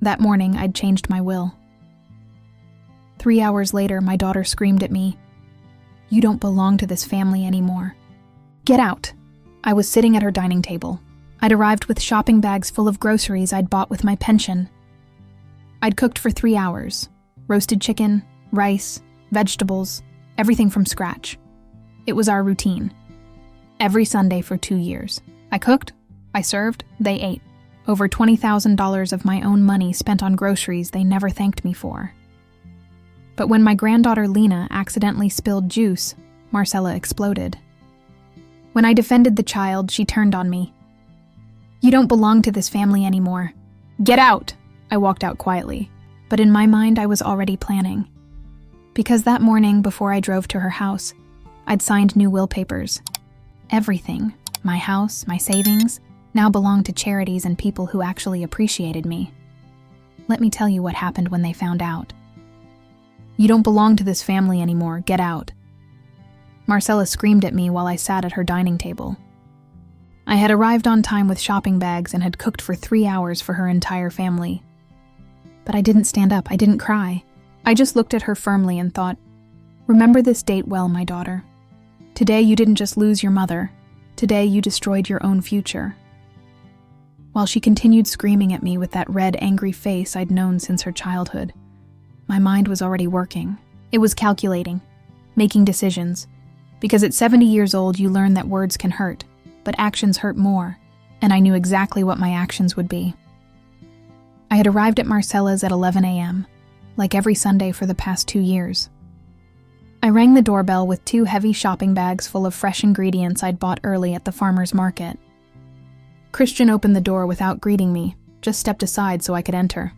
That morning, I'd changed my will. 3 hours later, my daughter screamed at me, "You don't belong to this family anymore. Get out." I was sitting at her dining table. I'd arrived with shopping bags full of groceries I'd bought with my pension. I'd cooked for 3 hours. Roasted chicken, rice, vegetables, everything from scratch. It was our routine. Every Sunday for 2 years. I cooked, I served, they ate. Over $20,000 of my own money spent on groceries they never thanked me for. But when my granddaughter Lena accidentally spilled juice, Marcella exploded. When I defended the child, she turned on me. "You don't belong to this family anymore. Get out!" I walked out quietly, but in my mind I was already planning. Because that morning, before I drove to her house, I'd signed new will papers. Everything, my house, my savings, now belonged to charities and people who actually appreciated me. Let me tell you what happened when they found out. "You don't belong to this family anymore. Get out." Marcella screamed at me while I sat at her dining table. I had arrived on time with shopping bags and had cooked for 3 hours for her entire family. But I didn't stand up, I didn't cry. I just looked at her firmly and thought, "Remember this date well, my daughter. Today you didn't just lose your mother. Today you destroyed your own future." While she continued screaming at me with that red, angry face I'd known since her childhood, my mind was already working. It was calculating, making decisions. Because at 70 years old, you learn that words can hurt, but actions hurt more, and I knew exactly what my actions would be. I had arrived at Marcella's at 11 a.m., like every Sunday for the past 2 years. I rang the doorbell with 2 heavy shopping bags full of fresh ingredients I'd bought early at the farmer's market. Christian opened the door without greeting me, just stepped aside so I could enter.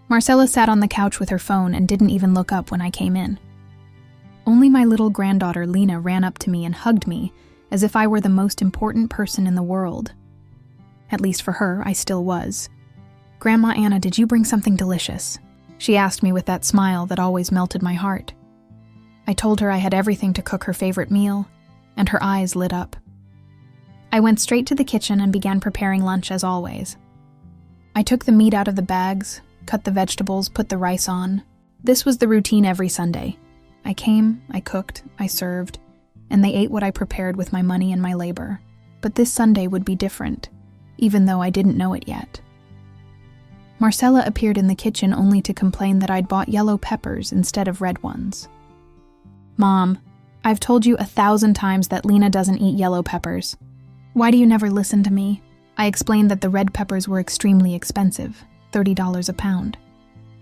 Marcella sat on the couch with her phone and didn't even look up when I came in. Only my little granddaughter Lena ran up to me and hugged me as if I were the most important person in the world. At least for her, I still was. "Grandma Anna, did you bring something delicious?" she asked me with that smile that always melted my heart. I told her I had everything to cook her favorite meal, and her eyes lit up. I went straight to the kitchen and began preparing lunch as always. I took the meat out of the bags, cut the vegetables, put the rice on. This was the routine every Sunday. I came, I cooked, I served, and they ate what I prepared with my money and my labor. But this Sunday would be different, even though I didn't know it yet. Marcella appeared in the kitchen only to complain that I'd bought yellow peppers instead of red ones. "Mom, I've told you 1,000 times that Lena doesn't eat yellow peppers. Why do you never listen to me?" I explained that the red peppers were extremely expensive, $30 a pound.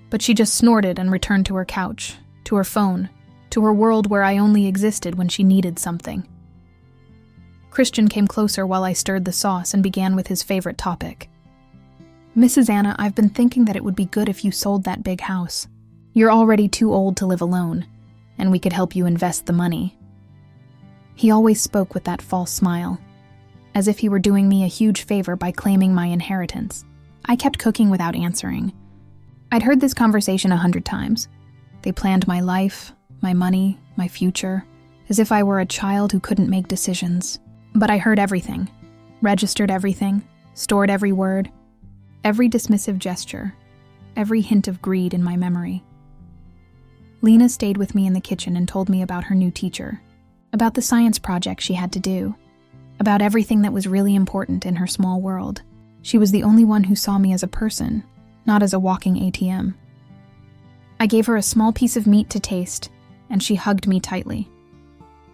But she just snorted and returned to her couch, to her phone, to her world where I only existed when she needed something. Christian came closer while I stirred the sauce and began with his favorite topic. "Mrs. Anna, I've been thinking that it would be good if you sold that big house. You're already too old to live alone, and we could help you invest the money." He always spoke with that false smile, as if he were doing me a huge favor by claiming my inheritance. I kept cooking without answering. I'd heard this conversation 100 times. They planned my life, my money, my future, as if I were a child who couldn't make decisions. But I heard everything, registered everything, stored every word, every dismissive gesture, every hint of greed in my memory. Lena stayed with me in the kitchen and told me about her new teacher, about the science project she had to do, about everything that was really important in her small world. She was the only one who saw me as a person, not as a walking ATM. I gave her a small piece of meat to taste, and she hugged me tightly.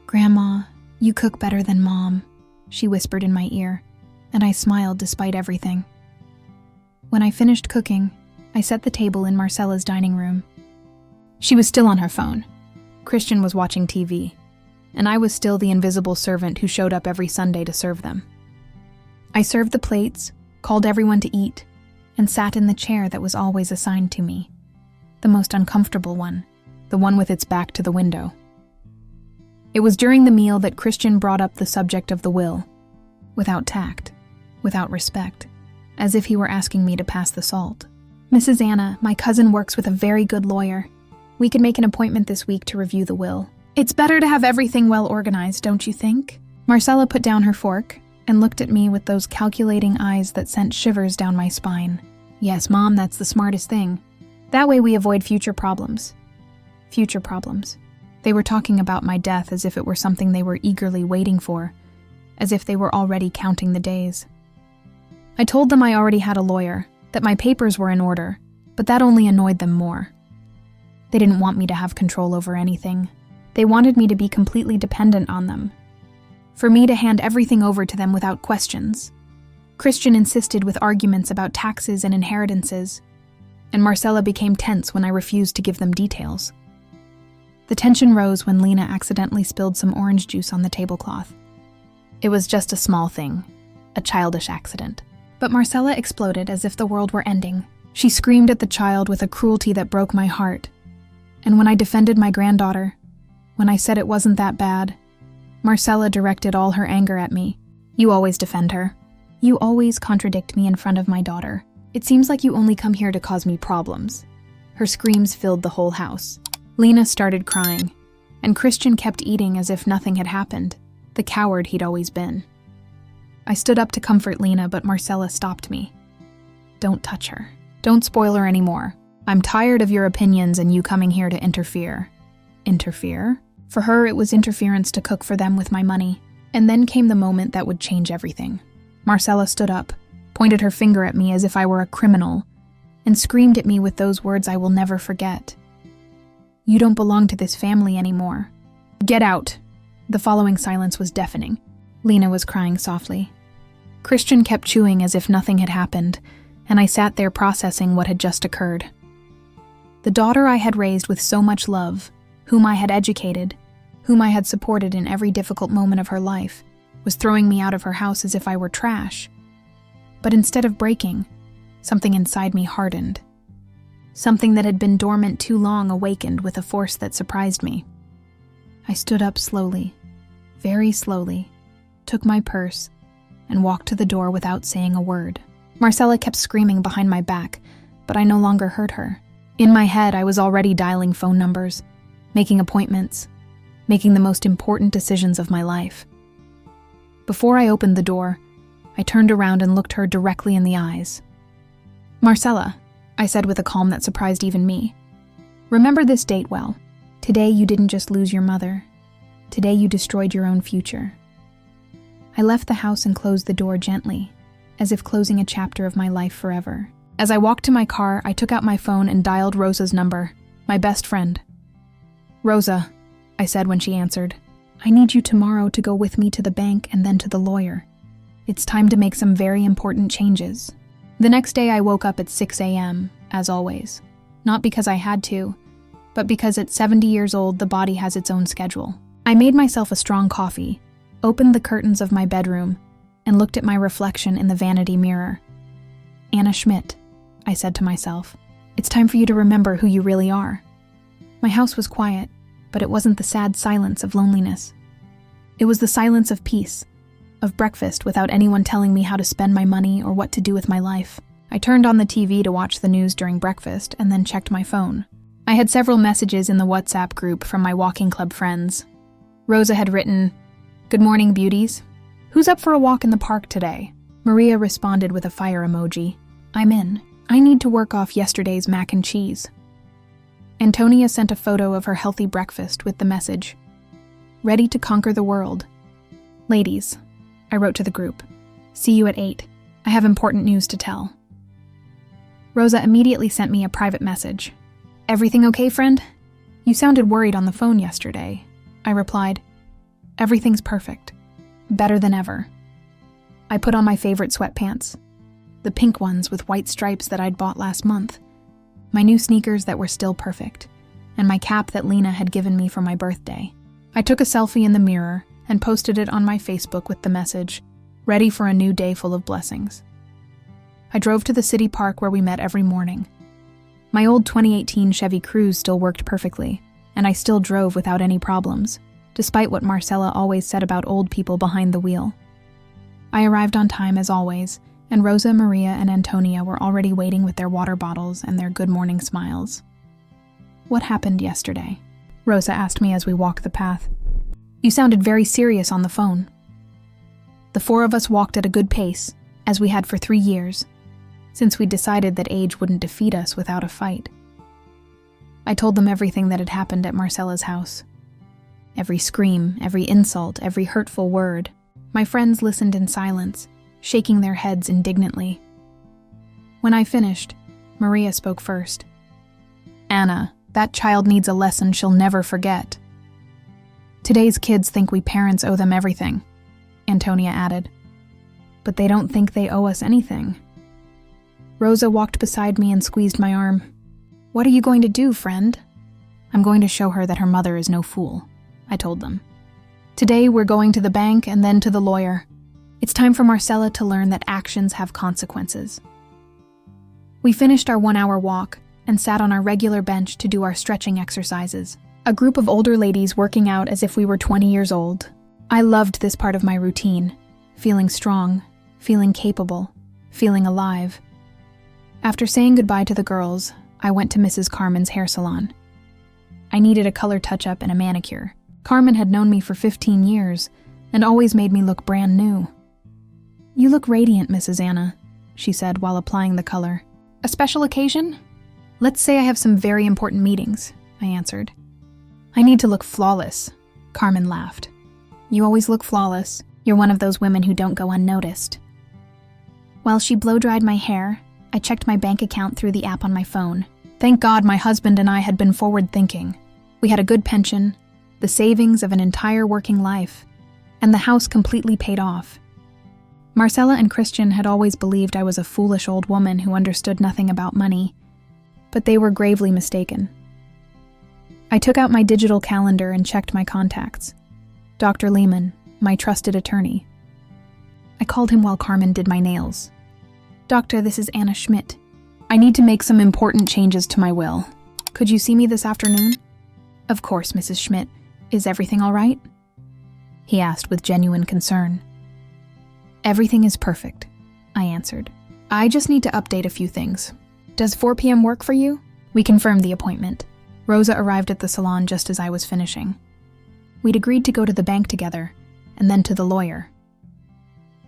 "Grandma, you cook better than Mom," she whispered in my ear, and I smiled despite everything. When I finished cooking, I set the table in Marcella's dining room. She was still on her phone. Christian was watching TV, and I was still the invisible servant who showed up every Sunday to serve them. I served the plates, called everyone to eat, and sat in the chair that was always assigned to me, the most uncomfortable one, the one with its back to the window. It was during the meal that Christian brought up the subject of the will, without tact, without respect, as if he were asking me to pass the salt. "Mrs. Anna, my cousin works with a very good lawyer. We could make an appointment this week to review the will. It's better to have everything well organized, don't you think?" Marcella put down her fork and looked at me with those calculating eyes that sent shivers down my spine. Yes, Mom, that's the smartest thing. That way we avoid future problems. Future problems. They were talking about my death as if it were something they were eagerly waiting for, as if they were already counting the days. I told them I already had a lawyer, that my papers were in order, but that only annoyed them more. They didn't want me to have control over anything. They wanted me to be completely dependent on them. For me to hand everything over to them without questions. Christian insisted with arguments about taxes and inheritances, and Marcella became tense when I refused to give them details. The tension rose when Lena accidentally spilled some orange juice on the tablecloth. It was just a small thing, a childish accident. But Marcella exploded as if the world were ending. She screamed at the child with a cruelty that broke my heart. And when I defended my granddaughter, when I said it wasn't that bad, Marcella directed all her anger at me. You always defend her. You always contradict me in front of my daughter. It seems like you only come here to cause me problems. Her screams filled the whole house. Lena started crying, and Christian kept eating as if nothing had happened, the coward he'd always been. I stood up to comfort Lena, but Marcella stopped me. Don't touch her. Don't spoil her anymore. I'm tired of your opinions and you coming here to interfere. Interfere? For her, it was interference to cook for them with my money. And then came the moment that would change everything. Marcella stood up, pointed her finger at me as if I were a criminal, and screamed at me with those words I will never forget. You don't belong to this family anymore. Get out. The following silence was deafening. Lena was crying softly. Christian kept chewing as if nothing had happened, and I sat there processing what had just occurred. The daughter I had raised with so much love, whom I had educated, whom I had supported in every difficult moment of her life, was throwing me out of her house as if I were trash. But instead of breaking, something inside me hardened. Something that had been dormant too long awakened with a force that surprised me. I stood up slowly, very slowly, took my purse, and walked to the door without saying a word. Marcella kept screaming behind my back, but I no longer heard her. In my head, I was already dialing phone numbers, making appointments, making the most important decisions of my life. Before I opened the door, I turned around and looked her directly in the eyes. Marcella, I said with a calm that surprised even me. Remember this date well. Today you didn't just lose your mother. Today you destroyed your own future. I left the house and closed the door gently, as if closing a chapter of my life forever. As I walked to my car, I took out my phone and dialed Rosa's number, my best friend. Rosa, I said when she answered, I need you tomorrow to go with me to the bank and then to the lawyer. It's time to make some very important changes. The next day I woke up at 6 a.m., as always. Not because I had to, but because at 70 years old, the body has its own schedule. I made myself a strong coffee, opened the curtains of my bedroom, and looked at my reflection in the vanity mirror. Anna Schmidt, I said to myself, it's time for you to remember who you really are. My house was quiet, but it wasn't the sad silence of loneliness. It was the silence of peace, of breakfast without anyone telling me how to spend my money or what to do with my life. I turned on the TV to watch the news during breakfast and then checked my phone. I had several messages in the WhatsApp group from my walking club friends. Rosa had written, "Good morning, beauties. Who's up for a walk in the park today?" Maria responded with a fire emoji. I'm in. I need to work off yesterday's mac and cheese. Antonia sent a photo of her healthy breakfast with the message, "Ready to conquer the world." Ladies, I wrote to the group, see you at 8. I have important news to tell. Rosa immediately sent me a private message. Everything okay, friend? You sounded worried on the phone yesterday. I replied, everything's perfect. Better than ever. I put on my favorite sweatpants, the pink ones with white stripes that I'd bought last month, my new sneakers that were still perfect, and my cap that Lena had given me for my birthday. I took a selfie in the mirror and posted it on my Facebook with the message, ready for a new day full of blessings. I drove to the city park where we met every morning. My old 2018 Chevy Cruze still worked perfectly, and I still drove without any problems, despite what Marcella always said about old people behind the wheel. I arrived on time as always, and Rosa, Maria, and Antonia were already waiting with their water bottles and their good morning smiles. What happened yesterday? Rosa asked me as we walked the path. You sounded very serious on the phone. The 4 of us walked at a good pace, as we had for 3 years. since we'd decided that age wouldn't defeat us without a fight. I told them everything that had happened at Marcella's house. Every scream, every insult, every hurtful word. My friends listened in silence, shaking their heads indignantly. When I finished, Maria spoke first. "Anna, that child needs a lesson she'll never forget." "Today's kids think we parents owe them everything," Antonia added. "But they don't think they owe us anything." Rosa walked beside me and squeezed my arm. "What are you going to do, friend?" "I'm going to show her that her mother is no fool," I told them. "Today we're going to the bank and then to the lawyer. It's time for Marcella to learn that actions have consequences." We finished our 1-hour walk and sat on our regular bench to do our stretching exercises. A group of older ladies working out as if we were 20 years old. I loved this part of my routine, feeling strong, feeling capable, feeling alive. After saying goodbye to the girls, I went to Mrs. Carmen's hair salon. I needed a color touch-up and a manicure. Carmen had known me for 15 years and always made me look brand new. "You look radiant, Mrs. Anna," she said while applying the color. "A special occasion?" "Let's say I have some very important meetings," I answered. "I need to look flawless," Carmen laughed. "You always look flawless. You're one of those women who don't go unnoticed." While she blow-dried my hair, I checked my bank account through the app on my phone. Thank God my husband and I had been forward-thinking. We had a good pension, the savings of an entire working life, and the house completely paid off. Marcella and Christian had always believed I was a foolish old woman who understood nothing about money, but they were gravely mistaken. I took out my digital calendar and checked my contacts. Dr. Lehman, my trusted attorney. I called him while Carmen did my nails. "Doctor, this is Anna Schmidt. I need to make some important changes to my will. Could you see me this afternoon?" "Of course, Mrs. Schmidt. Is everything all right?" he asked with genuine concern. "Everything is perfect," I answered. "I just need to update a few things. Does 4 p.m. work for you?" We confirmed the appointment. Rosa arrived at the salon just as I was finishing. We'd agreed to go to the bank together, and then to the lawyer.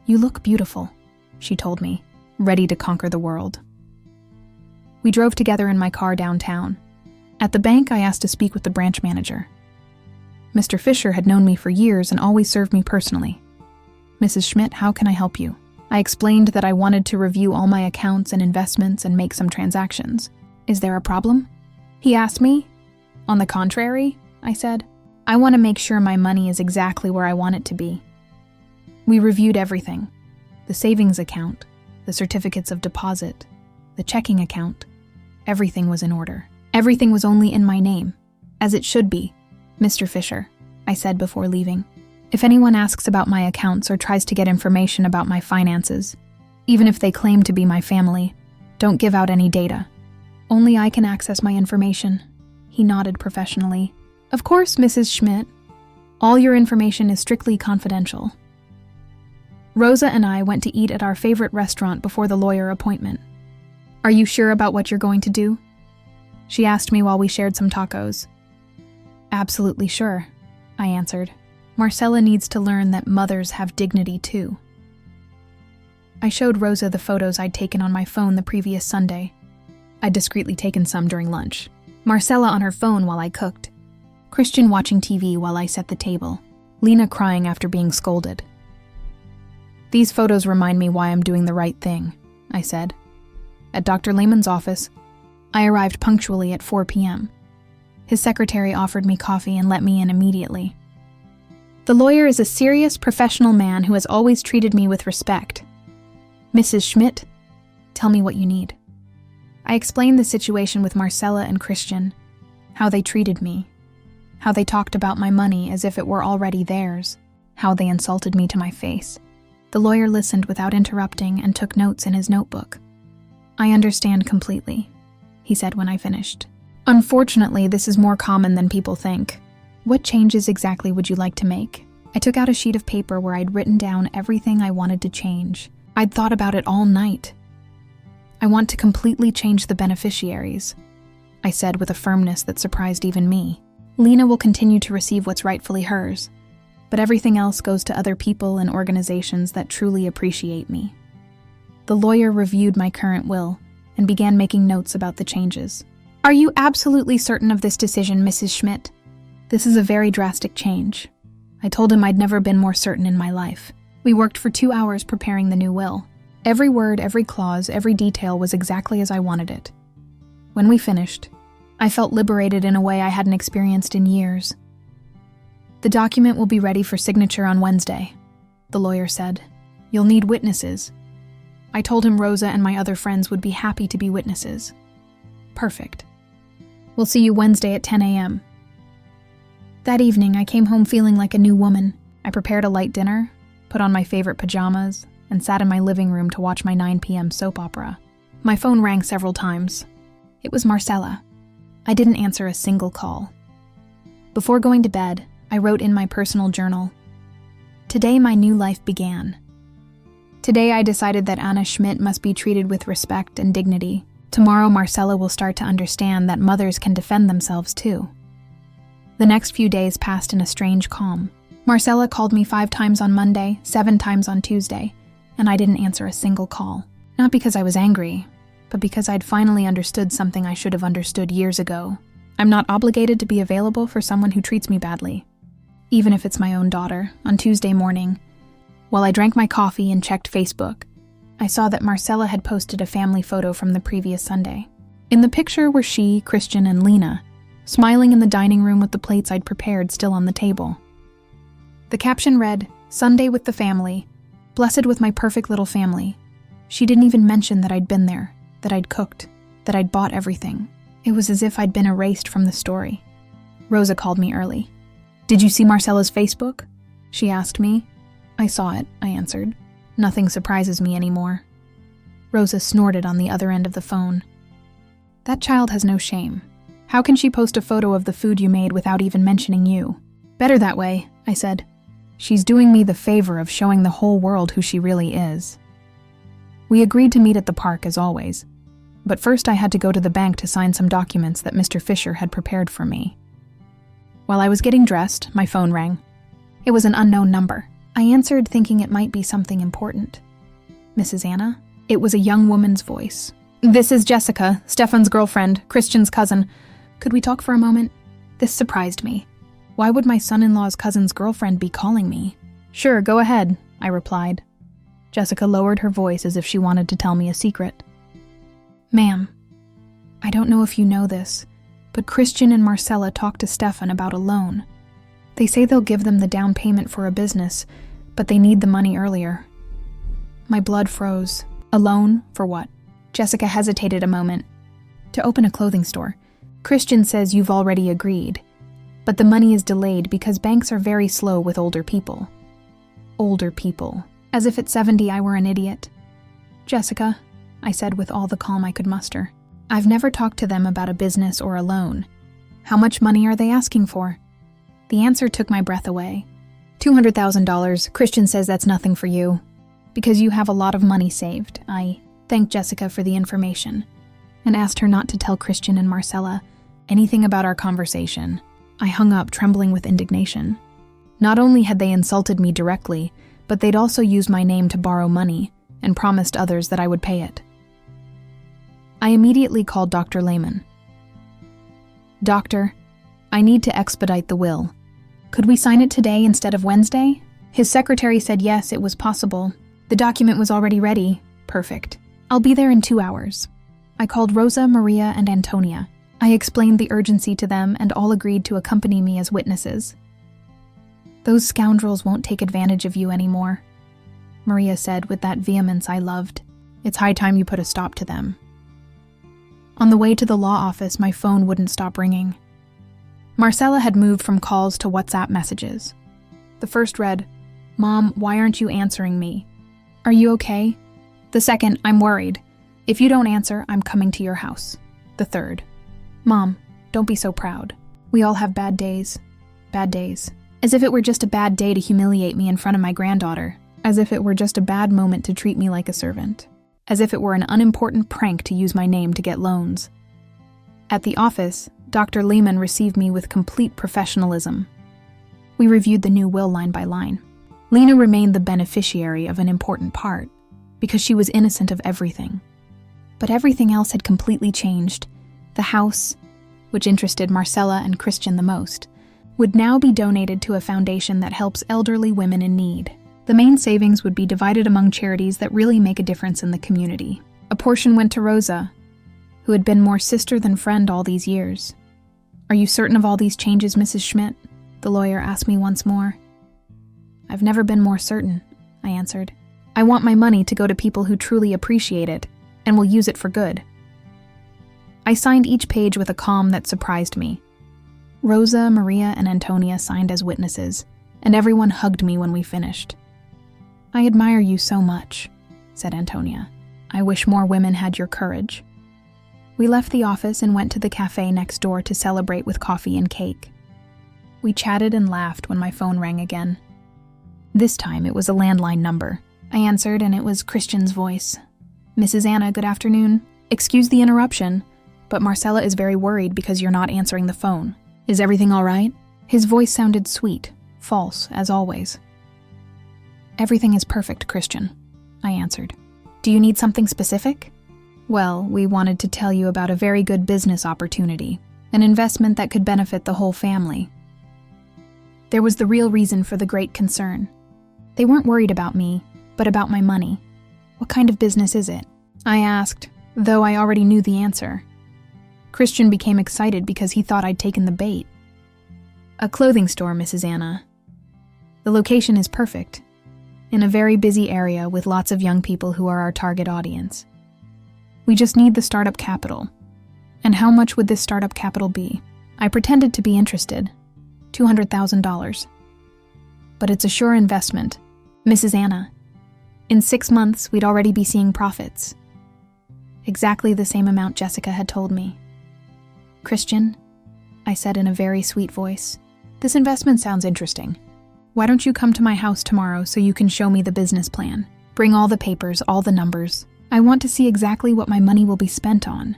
"You look beautiful," she told me, ready to conquer the world. We drove together in my car downtown. At the bank, I asked to speak with the branch manager. Mr. Fisher had known me for years and always served me personally. "Mrs. Schmidt, how can I help you?" I explained that I wanted to review all my accounts and investments and make some transactions. "Is there a problem?" he asked me. "On the contrary," I said. "I want to make sure my money is exactly where I want it to be." We reviewed everything. The savings account, the certificates of deposit, the checking account. Everything was in order. Everything was only in my name, as it should be. "Mr. Fisher," I said before leaving, "if anyone asks about my accounts or tries to get information about my finances, even if they claim to be my family, don't give out any data. Only I can access my information." He nodded professionally. "Of course, Mrs. Schmidt. All your information is strictly confidential." Rosa and I went to eat at our favorite restaurant before the lawyer appointment. "Are you sure about what you're going to do?" she asked me while we shared some tacos. "Absolutely sure," I answered. "Marcella needs to learn that mothers have dignity too." I showed Rosa the photos I'd taken on my phone the previous Sunday. I'd discreetly taken some during lunch. Marcella on her phone while I cooked. Christian watching TV while I set the table. Lena crying after being scolded. "These photos remind me why I'm doing the right thing," I said. At Dr. Lehman's office, I arrived punctually at 4 p.m. His secretary offered me coffee and let me in immediately. "The lawyer is a serious, professional man who has always treated me with respect. Mrs. Schmidt, tell me what you need." I explained the situation with Marcella and Christian, how they treated me, how they talked about my money as if it were already theirs, how they insulted me to my face. The lawyer listened without interrupting and took notes in his notebook. "I understand completely," he said when I finished. "Unfortunately, this is more common than people think. What changes exactly would you like to make?" I took out a sheet of paper where I'd written down everything I wanted to change. I'd thought about it all night. "I want to completely change the beneficiaries," I said with a firmness that surprised even me. "Lena will continue to receive what's rightfully hers, but everything else goes to other people and organizations that truly appreciate me." The lawyer reviewed my current will and began making notes about the changes. "Are you absolutely certain of this decision, Mrs. Schmidt?" "This is a very drastic change." I told him I'd never been more certain in my life. We worked for 2 hours preparing the new will. Every word, every clause, every detail was exactly as I wanted it. When we finished, I felt liberated in a way I hadn't experienced in years. "The document will be ready for signature on Wednesday," the lawyer said. "You'll need witnesses." I told him Rosa and my other friends would be happy to be witnesses. "Perfect. We'll see you Wednesday at 10 a.m. That evening, I came home feeling like a new woman. I prepared a light dinner, put on my favorite pajamas, and sat in my living room to watch my 9 p.m. soap opera. My phone rang several times. It was Marcella. I didn't answer a single call. Before going to bed, I wrote in my personal journal, "Today my new life began. Today I decided that Anna Schmidt must be treated with respect and dignity. Tomorrow Marcella will start to understand that mothers can defend themselves too." The next few days passed in a strange calm. Marcella called me 5 times on Monday, 7 times on Tuesday, and I didn't answer a single call. Not because I was angry, but because I'd finally understood something I should have understood years ago. I'm not obligated to be available for someone who treats me badly, even if it's my own daughter. On Tuesday morning, while I drank my coffee and checked Facebook, I saw that Marcella had posted a family photo from the previous Sunday. In the picture were she, Christian, and Lena, smiling in the dining room with the plates I'd prepared still on the table. The caption read, "Sunday with the family, blessed with my perfect little family." She didn't even mention that I'd been there, that I'd cooked, that I'd bought everything. It was as if I'd been erased from the story. Rosa called me early. "Did you see Marcella's Facebook?" she asked me. "I saw it," I answered. Nothing surprises me anymore. Rosa snorted on the other end of the phone. "That child has no shame. How can she post a photo of the food you made without even mentioning you?" "Better that way," I said. "She's doing me the favor of showing the whole world who she really is." We agreed to meet at the park as always, but first I had to go to the bank to sign some documents that Mr. Fisher had prepared for me. While I was getting dressed, my phone rang. It was an unknown number. I answered thinking it might be something important. "Mrs. Anna?" It was a young woman's voice. "This is Jessica, Stefan's girlfriend, Christian's cousin. Could we talk for a moment?" This surprised me. Why would my son-in-law's cousin's girlfriend be calling me? "Sure, go ahead," I replied. Jessica lowered her voice as if she wanted to tell me a secret. "Ma'am, I don't know if you know this, but Christian and Marcella talked to Stefan about a loan. They say they'll give them the down payment for a business, but they need the money earlier." My blood froze. "A loan? For what?" Jessica hesitated a moment. "To open a clothing store. Christian says you've already agreed, but the money is delayed because banks are very slow with older people." Older people. As if at 70 I were an idiot. "Jessica," I said with all the calm I could muster, "I've never talked to them about a business or a loan. How much money are they asking for?" The answer took my breath away. $200,000. Christian says that's nothing for you, because you have a lot of money saved. I thanked Jessica for the information and asked her not to tell Christian and Marcella anything about our conversation. I hung up, trembling with indignation. Not only had they insulted me directly, but they'd also used my name to borrow money and promised others that I would pay it. I immediately called Dr. Lehman. "Doctor, I need to expedite the will. Could we sign it today instead of Wednesday?" His secretary said yes, it was possible. The document was already ready. Perfect. "I'll be there in 2 hours." I called Rosa, Maria, and Antonia. I explained the urgency to them, and all agreed to accompany me as witnesses. "Those scoundrels won't take advantage of you anymore," Maria said with that vehemence I loved. "It's high time you put a stop to them." On the way to the law office, my phone wouldn't stop ringing. Marcella had moved from calls to WhatsApp messages. The first read, "Mom, why aren't you answering me? Are you okay?" The second, "I'm worried. If you don't answer, I'm coming to your house." The third, "Mom, don't be so proud. We all have bad days. Bad days." As if it were just a bad day to humiliate me in front of my granddaughter. As if it were just a bad moment to treat me like a servant. As if it were an unimportant prank to use my name to get loans. At the office, Dr. Lehman received me with complete professionalism. We reviewed the new will line by line. Lena remained the beneficiary of an important part. because she was innocent of everything. But everything else had completely changed. The house, which interested Marcella and Christian the most, would now be donated to a foundation that helps elderly women in need. The main savings would be divided among charities that really make a difference in the community. A portion went to Rosa, who had been more sister than friend all these years. "Are you certain of all these changes, Mrs. Schmidt?" the lawyer asked me once more. "I've never been more certain," I answered. "I want my money to go to people who truly appreciate it and will use it for good." I signed each page with a calm that surprised me. Rosa, Maria, and Antonia signed as witnesses, and everyone hugged me when we finished. "I admire you so much," said Antonia. "I wish more women had your courage." We left the office and went to the cafe next door to celebrate with coffee and cake. We chatted and laughed when my phone rang again. This time it was a landline number. I answered, and it was Christian's voice. "Mrs. Anna, good afternoon. Excuse the interruption, but Marcella is very worried because you're not answering the phone. Is everything all right?" His voice sounded sweet, false, as always. "Everything is perfect, Christian," I answered. "Do you need something specific?" "Well, we wanted to tell you about a very good business opportunity, an investment that could benefit the whole family." There was the real reason for the great concern. They weren't worried about me, but about my money. "What kind of business is it?" I asked, though I already knew the answer. Christian became excited because he thought I'd taken the bait. "A clothing store, Mrs. Anna. The location is perfect, in a very busy area with lots of young people who are our target audience. We just need the startup capital." "And how much would this startup capital be?" I pretended to be interested. $200,000. "But it's a sure investment, Mrs. Anna. In 6 months, we'd already be seeing profits." Exactly the same amount Jessica had told me. "Christian," I said in a very sweet voice, "this investment sounds interesting. Why don't you come to my house tomorrow so you can show me the business plan? Bring all the papers, all the numbers. I want to see exactly what my money will be spent on."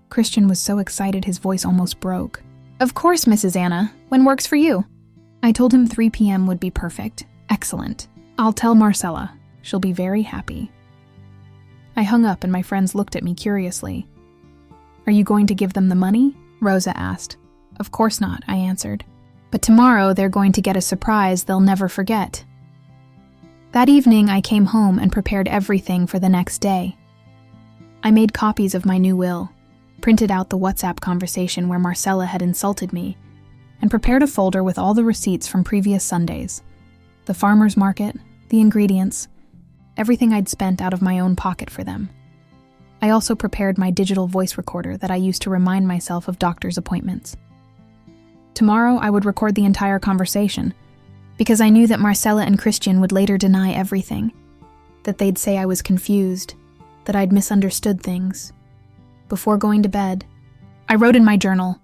Christian was so excited his voice almost broke. "Of course, Mrs. Anna. When works for you?" I told him 3 p.m. would be perfect. "Excellent. I'll tell Marcella. She'll be very happy." I hung up and my friends looked at me curiously. "Are you going to give them the money?" Rosa asked. "Of course not," I answered. "But tomorrow they're going to get a surprise they'll never forget." That evening I came home and prepared everything for the next day. I made copies of my new will, printed out the WhatsApp conversation where Marcella had insulted me, and prepared a folder with all the receipts from previous Sundays, the farmer's market, the ingredients, everything I'd spent out of my own pocket for them. I also prepared my digital voice recorder that I used to remind myself of doctor's appointments. Tomorrow I would record the entire conversation, because I knew that Marcella and Christian would later deny everything, that they'd say I was confused, that I'd misunderstood things. Before going to bed, I wrote in my journal,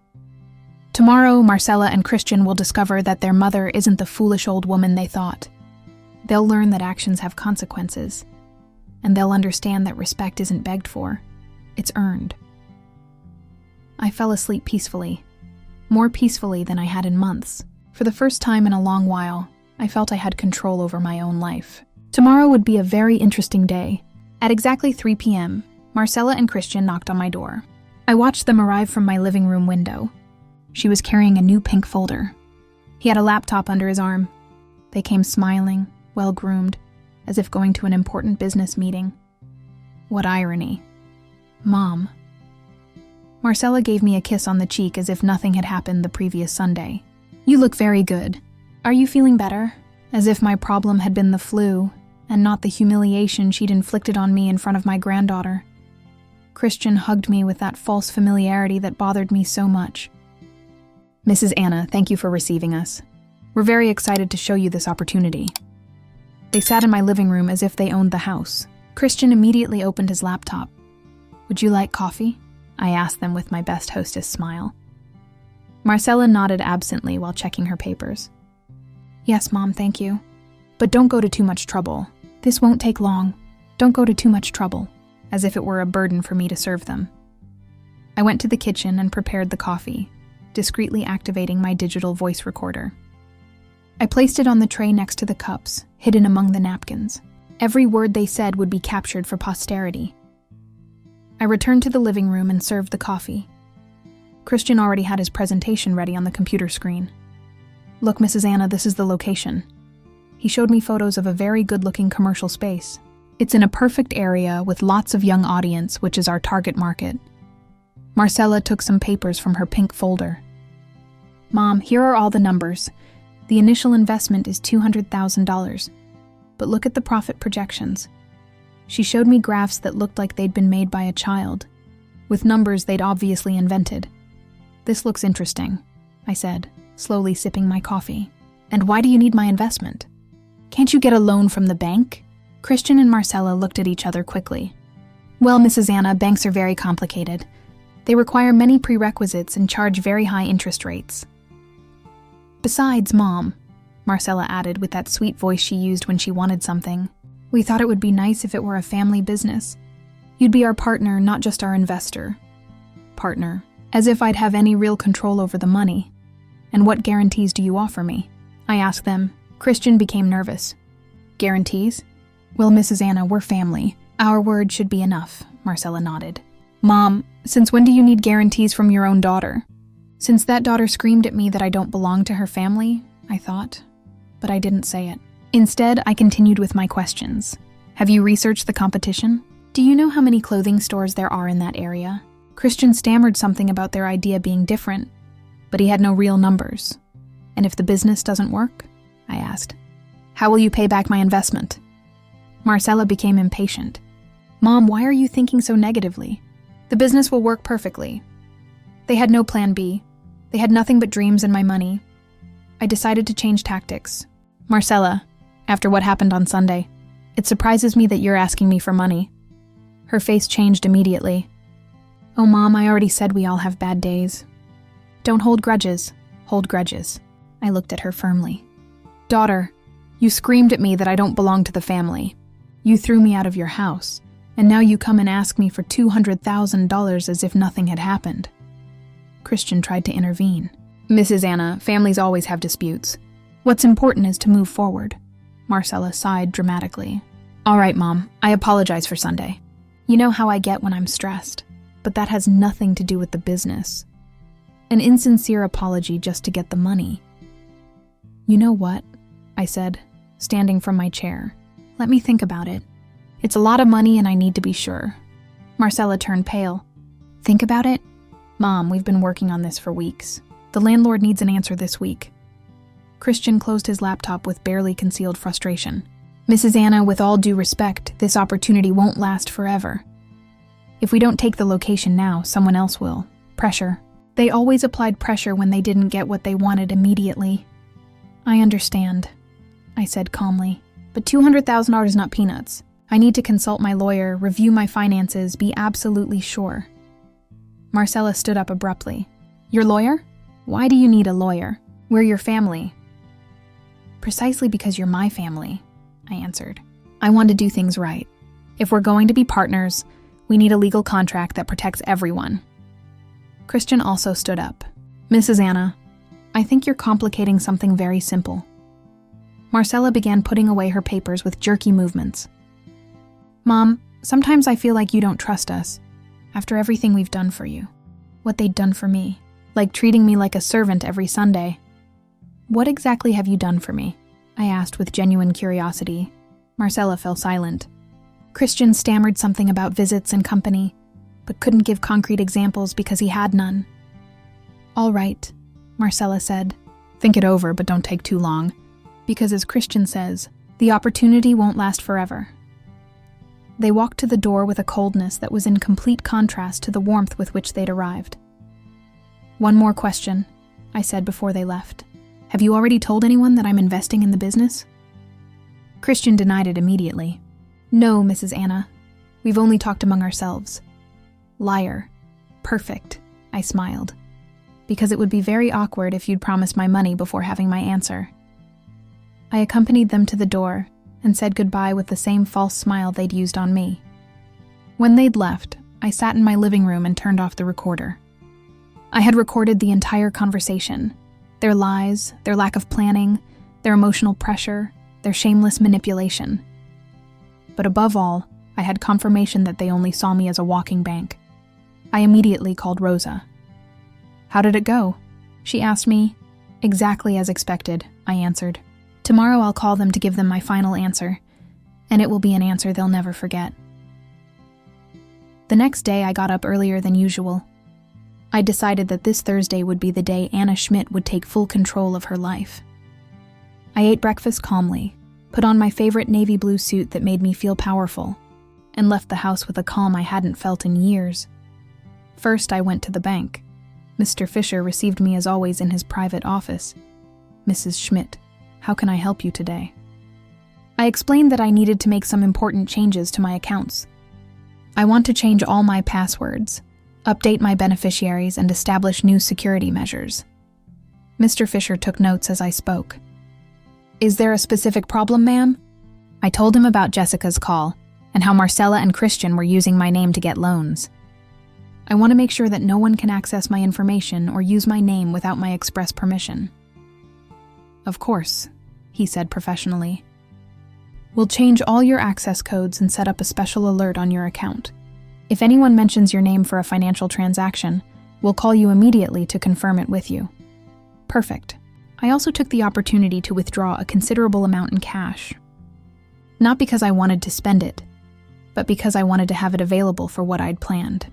"Tomorrow Marcella and Christian will discover that their mother isn't the foolish old woman they thought. They'll learn that actions have consequences, and they'll understand that respect isn't begged for, it's earned." I fell asleep peacefully, more peacefully than I had in months. For the first time in a long while, I felt I had control over my own life. Tomorrow would be a very interesting day. At exactly 3 p.m., Marcella and Christian knocked on my door. I watched them arrive from my living room window. She was carrying a new pink folder. He had a laptop under his arm. They came smiling, well-groomed, as if going to an important business meeting. What irony. Mom. Marcella gave me a kiss on the cheek as if nothing had happened the previous Sunday. "You look very good. Are you feeling better?" As if my problem had been the flu, and not the humiliation she'd inflicted on me in front of my granddaughter. Christian hugged me with that false familiarity that bothered me so much. "Mrs. Anna, thank you for receiving us. We're very excited to show you this opportunity." They sat in my living room as if they owned the house. Christian immediately opened his laptop. "Would you like coffee?" I asked them with my best hostess smile. Marcella nodded absently while checking her papers. "Yes, Mom, thank you. But don't go to too much trouble. This won't take long. Don't go to too much trouble," as if it were a burden for me to serve them. I went to the kitchen and prepared the coffee, discreetly activating my digital voice recorder. I placed it on the tray next to the cups, hidden among the napkins. Every word they said would be captured for posterity. I returned to the living room and served the coffee. Christian already had his presentation ready on the computer screen. "Look, Mrs. Anna, this is the location." He showed me photos of a very good-looking commercial space. It's in a perfect area with lots of young audience, which is our target market. Marcella took some papers from her pink folder. "Mom, here are all the numbers. The initial investment is $200,000. But look at the profit projections." She showed me graphs that looked like they'd been made by a child, with numbers they'd obviously invented. "This looks interesting," I said, slowly sipping my coffee. "And why do you need my investment? Can't you get a loan from the bank?" Christian and Marcella looked at each other quickly. "Well, Mrs. Anna, banks are very complicated. They require many prerequisites and charge very high interest rates. Besides, Mom," Marcella added with that sweet voice she used when she wanted something, "we thought it would be nice if it were a family business. You'd be our partner, not just our investor." Partner. As if I'd have any real control over the money. "And what guarantees do you offer me?" I asked them. Christian became nervous. "Guarantees? Well, Mrs. Anna, we're family. Our word should be enough," Marcella nodded. "Mom, since when do you need guarantees from your own daughter?" Since that daughter screamed at me that I don't belong to her family, I thought, but I didn't say it. Instead, I continued with my questions. "Have you researched the competition? Do you know how many clothing stores there are in that area?" Christian stammered something about their idea being different, but he had no real numbers. "And if the business doesn't work?" I asked. "How will you pay back my investment?" Marcella became impatient. "Mom, why are you thinking so negatively? The business will work perfectly." They had no plan B. They had nothing but dreams and my money. I decided to change tactics. "Marcella, after what happened on Sunday, it surprises me that you're asking me for money." Her face changed immediately. "Oh, Mom, I already said we all have bad days. Don't hold grudges. Hold grudges." I looked at her firmly. "Daughter, you screamed at me that I don't belong to the family. You threw me out of your house, and now you come and ask me for $200,000 as if nothing had happened." Christian tried to intervene. "Mrs. Anna, families always have disputes. What's important is to move forward." Marcella sighed dramatically. "All right, Mom, I apologize for Sunday. You know how I get when I'm stressed, but that has nothing to do with the business. An insincere apology just to get the money." "You know what?" I said, standing from my chair. "Let me think about it. It's a lot of money and I need to be sure." Marcella turned pale. "Think about it? Mom, we've been working on this for weeks. The landlord needs an answer this week." Christian closed his laptop with barely concealed frustration. "Mrs. Anna, with all due respect, this opportunity won't last forever. If we don't take the location now, someone else will. Pressure. They always applied pressure when they didn't get what they wanted immediately." "I understand," I said calmly. "But $200,000 is not peanuts. I need to consult my lawyer, review my finances, be absolutely sure." Marcella stood up abruptly. "Your lawyer? Why do you need a lawyer? We're your family." "Precisely because you're my family," I answered. "I want to do things right. If we're going to be partners, we need a legal contract that protects everyone." Christian also stood up. "Mrs. Anna, I think you're complicating something very simple." Marcella began putting away her papers with jerky movements. "Mom, sometimes I feel like you don't trust us. After everything we've done for you. What they'd done for me. Like treating me like a servant every Sunday." "What exactly have you done for me?" I asked with genuine curiosity. Marcella fell silent. Christian stammered something about visits and company, but couldn't give concrete examples because he had none. "All right," Marcella said. "Think it over, but don't take too long. Because as Christian says, the opportunity won't last forever." They walked to the door with a coldness that was in complete contrast to the warmth with which they'd arrived. "One more question," I said before they left. "Have you already told anyone that I'm investing in the business?" Christian denied it immediately. "No, Mrs. Anna. We've only talked among ourselves." "Liar. Perfect," I smiled. "Because it would be very awkward if you'd promised my money before having my answer." I accompanied them to the door and said goodbye with the same false smile they'd used on me. When they'd left, I sat in my living room and turned off the recorder. I had recorded the entire conversation, their lies, their lack of planning, their emotional pressure, their shameless manipulation. But above all, I had confirmation that they only saw me as a walking bank. I immediately called Rosa. "How did it go?" she asked me. "Exactly as expected," I answered. "Tomorrow I'll call them to give them my final answer, and it will be an answer they'll never forget." The next day I got up earlier than usual. I decided that this Thursday would be the day Anna Schmidt would take full control of her life. I ate breakfast calmly, put on my favorite navy blue suit that made me feel powerful, and left the house with a calm I hadn't felt in years. First, I went to the bank. Mr. Fisher received me as always in his private office. "Mrs. Schmidt, how can I help you today?" I explained that I needed to make some important changes to my accounts. I want to change all my passwords, update my beneficiaries, and establish new security measures. Mr. Fisher took notes as I spoke. "Is there a specific problem, ma'am?" I told him about Jessica's call and how Marcella and Christian were using my name to get loans. "I want to make sure that no one can access my information or use my name without my express permission." "Of course," he said professionally. "We'll change all your access codes and set up a special alert on your account. If anyone mentions your name for a financial transaction, we'll call you immediately to confirm it with you." Perfect. I also took the opportunity to withdraw a considerable amount in cash. Not because I wanted to spend it, but because I wanted to have it available for what I'd planned.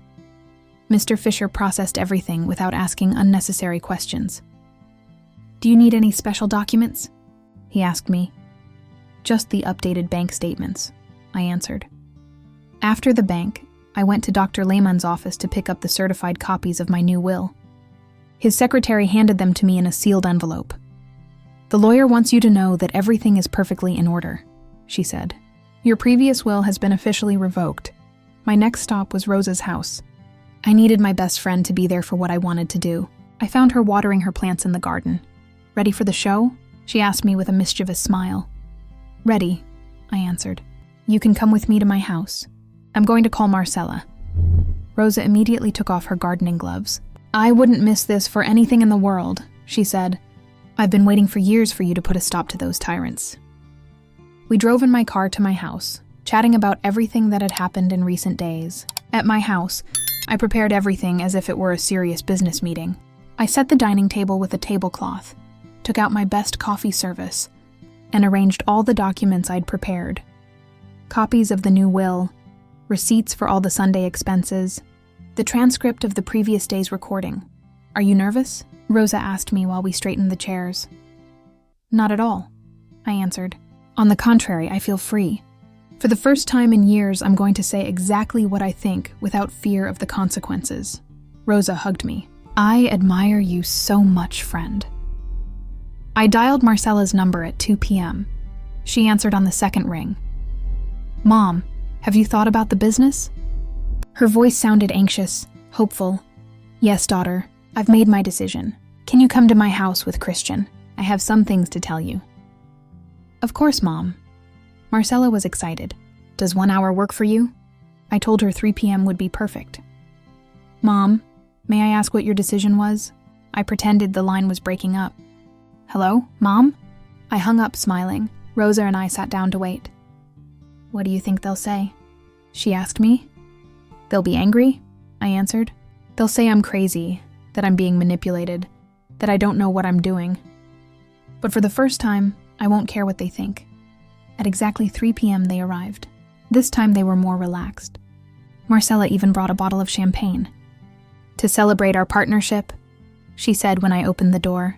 Mr. Fisher processed everything without asking unnecessary questions. "Do you need any special documents?" he asked me. "Just the updated bank statements," I answered. After the bank, I went to Dr. Lehman's office to pick up the certified copies of my new will. His secretary handed them to me in a sealed envelope. "The lawyer wants you to know that everything is perfectly in order," she said. "Your previous will has been officially revoked." My next stop was Rosa's house. I needed my best friend to be there for what I wanted to do. I found her watering her plants in the garden. "Ready for the show?" she asked me with a mischievous smile. "Ready," I answered. "You can come with me to my house. I'm going to call Marcella." Rosa immediately took off her gardening gloves. "I wouldn't miss this for anything in the world," she said. "I've been waiting for years for you to put a stop to those tyrants." We drove in my car to my house, chatting about everything that had happened in recent days. At my house, I prepared everything as if it were a serious business meeting. I set the dining table with a tablecloth, took out my best coffee service, and arranged all the documents I'd prepared. Copies of the new will, receipts for all the Sunday expenses, the transcript of the previous day's recording. "Are you nervous?" Rosa asked me while we straightened the chairs. "Not at all," I answered. "On the contrary, I feel free. For the first time in years, I'm going to say exactly what I think without fear of the consequences." Rosa hugged me. "I admire you so much, friend." I dialed Marcella's number at 2 p.m. She answered on the second ring. "Mom, have you thought about the business?" Her voice sounded anxious, hopeful. "Yes, daughter, I've made my decision. Can you come to my house with Christian? I have some things to tell you." "Of course, Mom." Marcella was excited. "Does 1 hour work for you?" I told her 3 p.m. would be perfect. "Mom, may I ask what your decision was?" I pretended the line was breaking up. "Hello, Mom?" I hung up smiling. Rosa and I sat down to wait. "What do you think they'll say?" she asked me. "They'll be angry," I answered. "They'll say I'm crazy, that I'm being manipulated, that I don't know what I'm doing. But for the first time, I won't care what they think." At exactly 3 p.m. they arrived. This time they were more relaxed. Marcella even brought a bottle of champagne. "To celebrate our partnership," she said when I opened the door.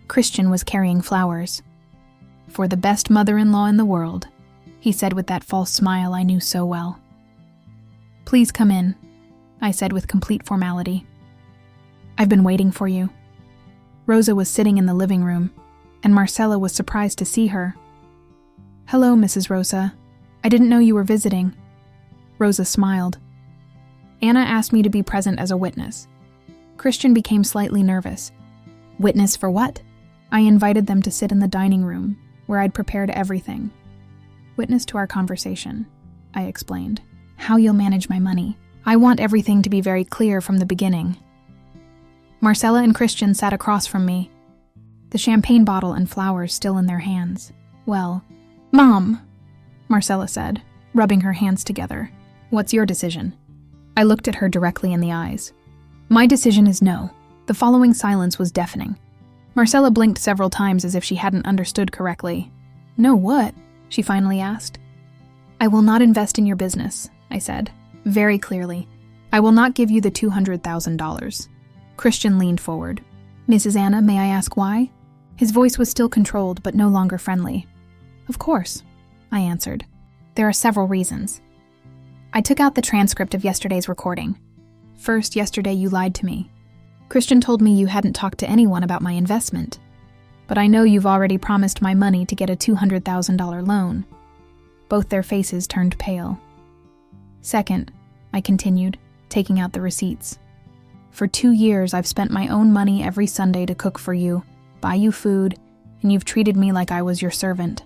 Christian was carrying flowers. "For the best mother-in-law in the world," he said with that false smile I knew so well. "Please come in," I said with complete formality. "I've been waiting for you." Rosa was sitting in the living room, and Marcella was surprised to see her. "Hello, Mrs. Rosa. I didn't know you were visiting." Rosa smiled. "Anna asked me to be present as a witness." Christian became slightly nervous. "Witness for what?" I invited them to sit in the dining room, where I'd prepared everything. "Witness to our conversation," I explained. "How you'll manage my money. I want everything to be very clear from the beginning." Marcella and Christian sat across from me, the champagne bottle and flowers still in their hands. "Well, Mom," Marcella said. rubbing her hands together. "What's your decision?" I looked at her directly in the eyes. "My decision is no." The following silence was deafening. Marcella blinked several times as if she hadn't understood correctly. "No what?" she finally asked. "I will not invest in your business," I said, very clearly. "I will not give you the $200,000. Christian leaned forward. "Mrs. Anna, may I ask why?" His voice was still controlled, but no longer friendly. "Of course," I answered. "There are several reasons." I took out the transcript of yesterday's recording. First, yesterday you lied to me. Christian told me you hadn't talked to anyone about my investment. But I know you've already promised my money to get a $200,000 loan. Both their faces turned pale. Second, I continued, taking out the receipts. For 2 years, I've spent my own money every Sunday to cook for you, buy you food, and you've treated me like I was your servant.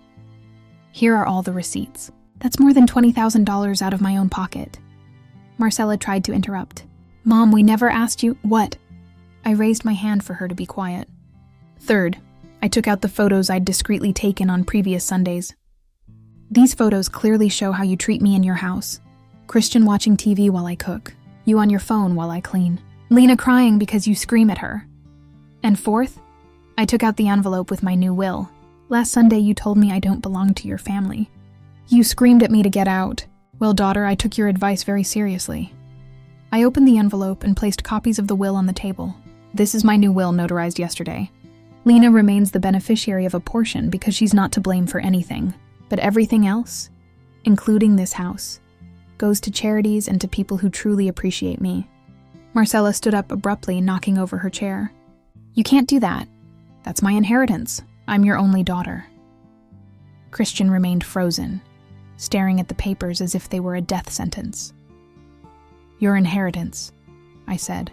Here are all the receipts. That's more than $20,000 out of my own pocket. Marcella tried to interrupt. "Mom, we never asked you—" "What?" I raised my hand for her to be quiet. Third, I took out the photos I'd discreetly taken on previous Sundays. These photos clearly show how you treat me in your house. Christian watching TV while I cook. You on your phone while I clean. Lena crying because you scream at her. And fourth, I took out the envelope with my new will. Last Sunday you told me I don't belong to your family. You screamed at me to get out. Well, daughter, I took your advice very seriously. I opened the envelope and placed copies of the will on the table. This is my new will notarized yesterday. Lena remains the beneficiary of a portion because she's not to blame for anything. But everything else, including this house, goes to charities and to people who truly appreciate me. Marcella stood up abruptly, knocking over her chair. You can't do that. That's my inheritance. I'm your only daughter. Christian remained frozen, staring at the papers as if they were a death sentence. Your inheritance, I said,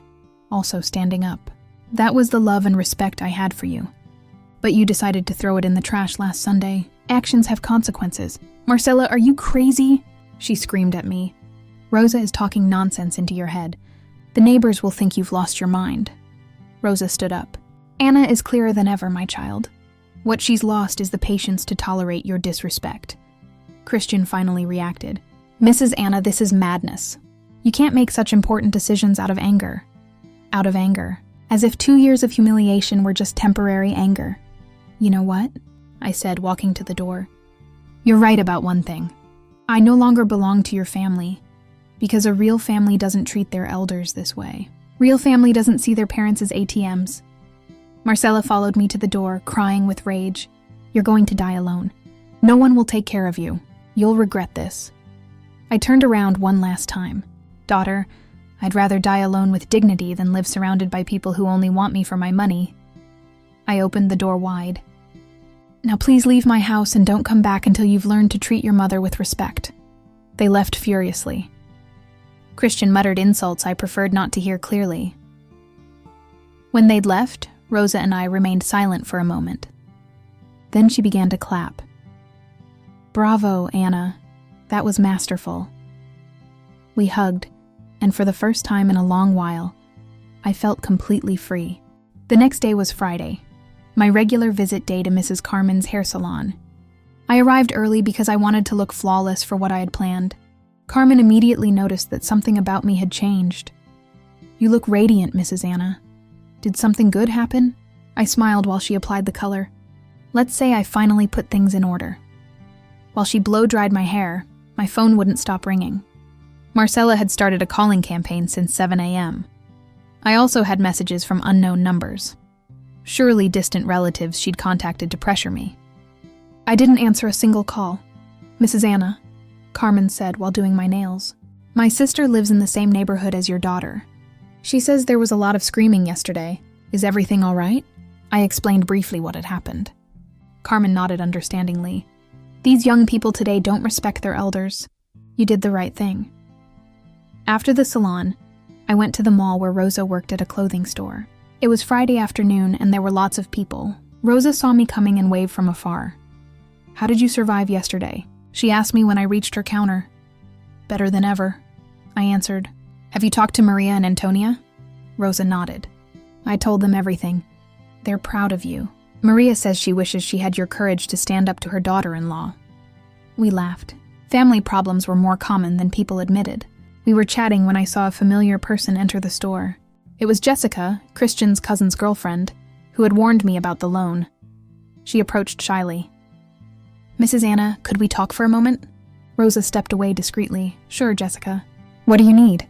also standing up. That was the love and respect I had for you. But you decided to throw it in the trash last Sunday. Actions have consequences. Marcella, are you crazy? She screamed at me. Rosa is talking nonsense into your head. The neighbors will think you've lost your mind. Rosa stood up. Anna is clearer than ever, my child. What she's lost is the patience to tolerate your disrespect. Christian finally reacted. Mrs. Anna, this is madness. You can't make such important decisions out of anger. Out of anger. As if 2 years of humiliation were just temporary anger. You know what? I said, walking to the door. You're right about one thing. I no longer belong to your family, because a real family doesn't treat their elders this way. Real family doesn't see their parents as ATMs. Marcella followed me to the door, crying with rage. You're going to die alone. No one will take care of you. You'll regret this. I turned around one last time. Daughter, I'd rather die alone with dignity than live surrounded by people who only want me for my money. I opened the door wide. Now please leave my house and don't come back until you've learned to treat your mother with respect. They left furiously. Christian muttered insults I preferred not to hear clearly. When they'd left, Rosa and I remained silent for a moment. Then she began to clap. Bravo, Anna. That was masterful. We hugged, and for the first time in a long while, I felt completely free. The next day was Friday, my regular visit day to Mrs. Carmen's hair salon. I arrived early because I wanted to look flawless for what I had planned. Carmen immediately noticed that something about me had changed. You look radiant, Mrs. Anna. Did something good happen? I smiled while she applied the color. Let's say I finally put things in order. While she blow-dried my hair, my phone wouldn't stop ringing. Marcella had started a calling campaign since 7 a.m. I also had messages from unknown numbers. Surely distant relatives she'd contacted to pressure me. I didn't answer a single call. Mrs. Anna, Carmen said while doing my nails. My sister lives in the same neighborhood as your daughter. She says there was a lot of screaming yesterday. Is everything all right? I explained briefly what had happened. Carmen nodded understandingly. These young people today don't respect their elders. You did the right thing. After the salon, I went to the mall where Rosa worked at a clothing store. It was Friday afternoon and there were lots of people. Rosa saw me coming and waved from afar. How did you survive yesterday? She asked me when I reached her counter. Better than ever, I answered. Have you talked to Maria and Antonia? Rosa nodded. I told them everything. They're proud of you. Maria says she wishes she had your courage to stand up to her daughter-in-law. We laughed. Family problems were more common than people admitted. We were chatting when I saw a familiar person enter the store. It was Jessica, Christian's cousin's girlfriend, who had warned me about the loan. She approached shyly. "Mrs. Anna, could we talk for a moment?" Rosa stepped away discreetly. "Sure, Jessica. What do you need?"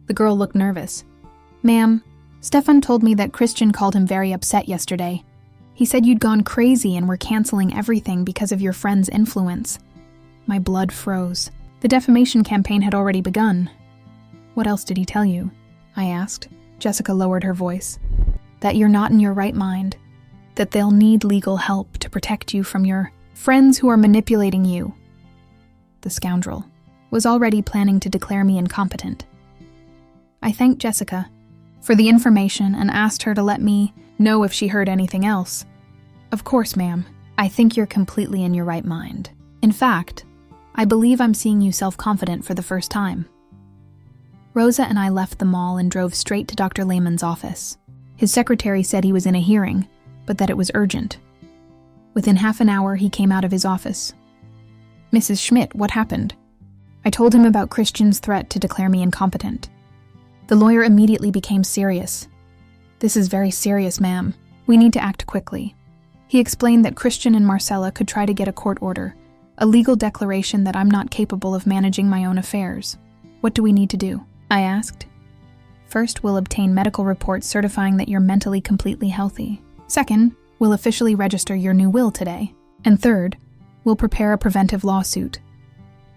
The girl looked nervous. "Ma'am, Stefan told me that Christian called him very upset yesterday. He said you'd gone crazy and were canceling everything because of your friend's influence." My blood froze. The defamation campaign had already begun. "What else did he tell you?" I asked. Jessica lowered her voice. "That you're not in your right mind. That they'll need legal help to protect you from your friends who are manipulating you." The scoundrel was already planning to declare me incompetent. I thanked Jessica for the information and asked her to let me know if she heard anything else. "Of course, ma'am. I think you're completely in your right mind. In fact, I believe I'm seeing you self-confident for the first time." Rosa and I left the mall and drove straight to Dr. Lehman's office. His secretary said he was in a hearing, but that it was urgent. Within half an hour, he came out of his office. "Mrs. Schmidt, what happened?" I told him about Christian's threat to declare me incompetent. The lawyer immediately became serious. "This is very serious, ma'am. We need to act quickly." He explained that Christian and Marcella could try to get a court order, a legal declaration that I'm not capable of managing my own affairs. "What do we need to do?" I asked. "First, we'll obtain medical reports certifying that you're mentally completely healthy. Second, we'll officially register your new will today. And third, we'll prepare a preventive lawsuit."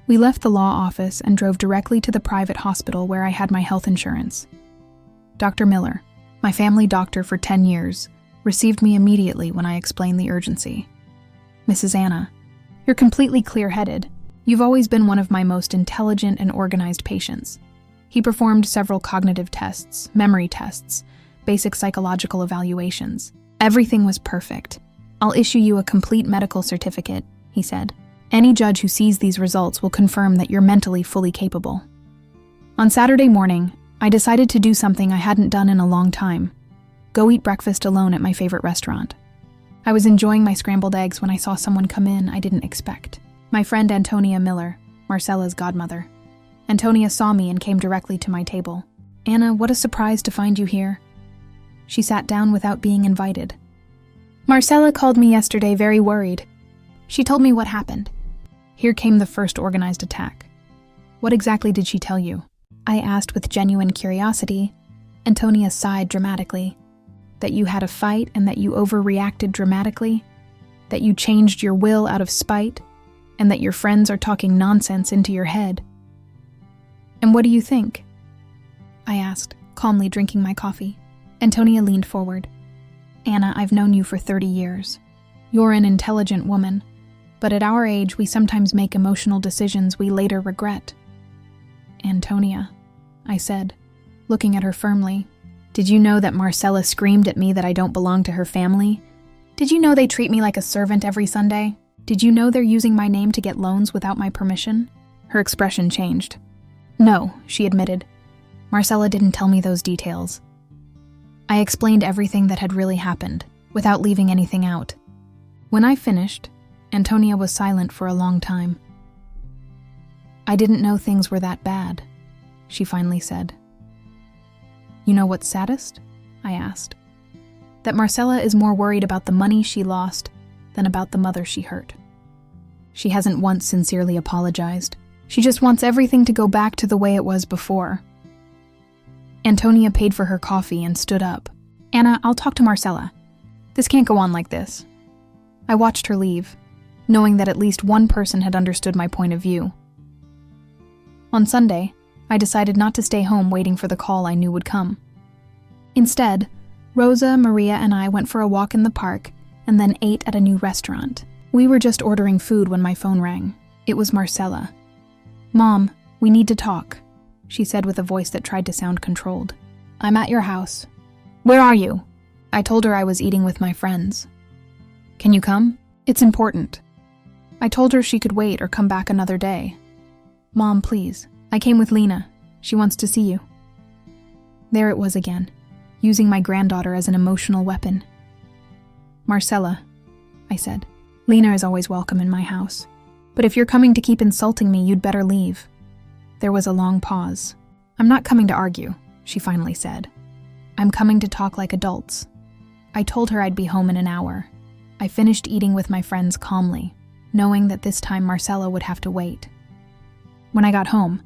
We left the law office and drove directly to the private hospital where I had my health insurance. Dr. Miller, my family doctor for 10 years, received me immediately when I explained the urgency. "Mrs. Anna, you're completely clear-headed. You've always been one of my most intelligent and organized patients." He performed several cognitive tests, memory tests, basic psychological evaluations. "Everything was perfect. I'll issue you a complete medical certificate," he said. "Any judge who sees these results will confirm that you're mentally fully capable." On Saturday morning, I decided to do something I hadn't done in a long time. Go eat breakfast alone at my favorite restaurant. I was enjoying my scrambled eggs when I saw someone come in I didn't expect. My friend Antonia Miller, Marcella's godmother. Antonia saw me and came directly to my table. "Anna, what a surprise to find you here." She sat down without being invited. "Marcella called me yesterday very worried. She told me what happened." Here came the first organized attack. "What exactly did she tell you?" I asked with genuine curiosity. Antonia sighed dramatically. "That you had a fight and that you overreacted dramatically? That you changed your will out of spite? And that your friends are talking nonsense into your head?" "And what do you think?" I asked, calmly drinking my coffee. Antonia leaned forward. "Anna, I've known you for 30 years. You're an intelligent woman, but at our age we sometimes make emotional decisions we later regret." "Antonia," I said, looking at her firmly, "did you know that Marcella screamed at me that I don't belong to her family? Did you know they treat me like a servant every Sunday? Did you know they're using my name to get loans without my permission?" Her expression changed. "No," she admitted. "Marcella didn't tell me those details." I explained everything that had really happened, without leaving anything out. When I finished, Antonia was silent for a long time. "I didn't know things were that bad," she finally said. "You know what's saddest?" I asked. "That Marcella is more worried about the money she lost than about the mother she hurt. She hasn't once sincerely apologized. She just wants everything to go back to the way it was before." Antonia paid for her coffee and stood up. "Anna, I'll talk to Marcella. This can't go on like this." I watched her leave, knowing that at least one person had understood my point of view. On Sunday, I decided not to stay home waiting for the call I knew would come. Instead, Rosa, Maria, and I went for a walk in the park and then ate at a new restaurant. We were just ordering food when my phone rang. It was Marcella. "Mom, we need to talk," she said with a voice that tried to sound controlled. "I'm at your house." "Where are you?" I told her I was eating with my friends. "Can you come? It's important." I told her she could wait or come back another day. "Mom, please. I came with Lena. She wants to see you." There it was again, using my granddaughter as an emotional weapon. "Marcella," I said, "Lena is always welcome in my house. But if you're coming to keep insulting me, you'd better leave." There was a long pause. "I'm not coming to argue," she finally said. "I'm coming to talk like adults." I told her I'd be home in an hour. I finished eating with my friends calmly, knowing that this time Marcella would have to wait. When I got home,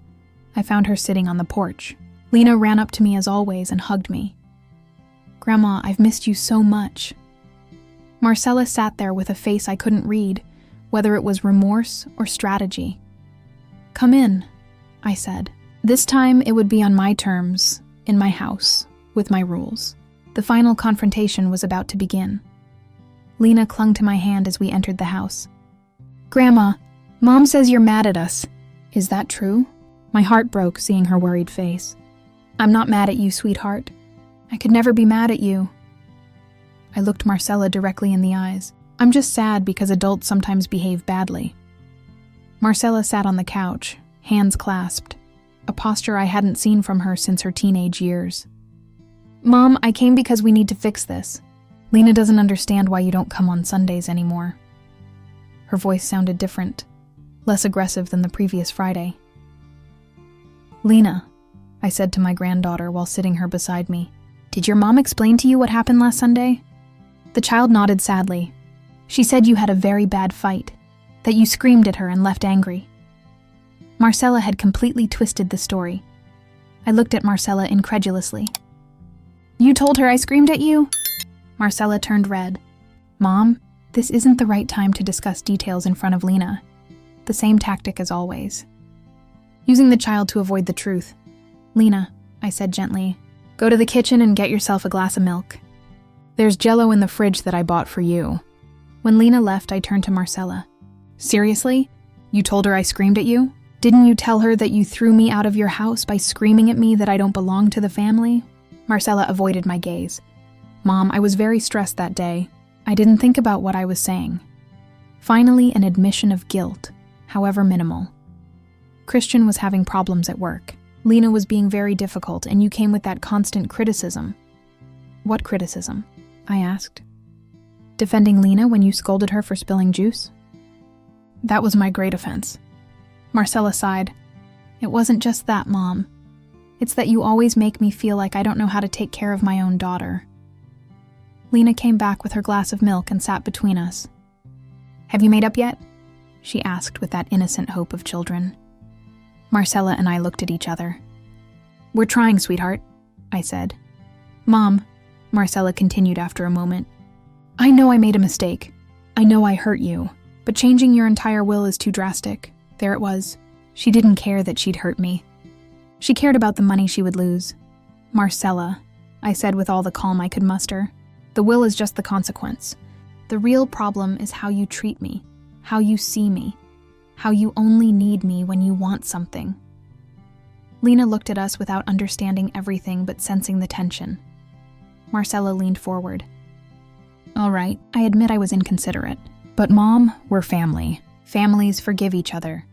I found her sitting on the porch. Lena ran up to me as always and hugged me. "Grandma, I've missed you so much." Marcella sat there with a face I couldn't read, whether it was remorse or strategy. "Come in," I said. This time it would be on my terms, in my house, with my rules. The final confrontation was about to begin. Lena clung to my hand as we entered the house. "Grandma, Mom says you're mad at us. Is that true?" My heart broke seeing her worried face. "I'm not mad at you, sweetheart. I could never be mad at you." I looked Marcella directly in the eyes. "I'm just sad because adults sometimes behave badly." Marcella sat on the couch, hands clasped, a posture I hadn't seen from her since her teenage years. "Mom, I came because we need to fix this. Lena doesn't understand why you don't come on Sundays anymore." Her voice sounded different, less aggressive than the previous Friday. "Lena," I said to my granddaughter while sitting her beside me, "did your mom explain to you what happened last Sunday?" The child nodded sadly. "She said you had a very bad fight, that you screamed at her and left angry." Marcella had completely twisted the story. I looked at Marcella incredulously. "You told her I screamed at you?" Marcella turned red. "Mom, this isn't the right time to discuss details in front of Lena." The same tactic as always. Using the child to avoid the truth. "Lena," I said gently, "go to the kitchen and get yourself a glass of milk. There's Jell-O in the fridge that I bought for you." When Lena left, I turned to Marcella. "Seriously? You told her I screamed at you? Didn't you tell her that you threw me out of your house by screaming at me that I don't belong to the family?" Marcella avoided my gaze. "Mom, I was very stressed that day. I didn't think about what I was saying." Finally, an admission of guilt, however minimal. "Christian was having problems at work. Lena was being very difficult, and you came with that constant criticism." "What criticism?" I asked. "Defending Lena when you scolded her for spilling juice?" "That was my great offense." Marcella sighed. "It wasn't just that, Mom. It's that you always make me feel like I don't know how to take care of my own daughter." Lena came back with her glass of milk and sat between us. "Have you made up yet?" she asked with that innocent hope of children. Marcella and I looked at each other. "We're trying, sweetheart," I said. "Mom," Marcella continued after a moment, "I know I made a mistake. I know I hurt you. But changing your entire will is too drastic." There it was. She didn't care that she'd hurt me. She cared about the money she would lose. "Marcella," I said with all the calm I could muster, "the will is just the consequence. The real problem is how you treat me, how you see me, how you only need me when you want something." Lena looked at us without understanding everything but sensing the tension. Marcella leaned forward. "All right, I admit I was inconsiderate. But Mom, we're family. Families forgive each other."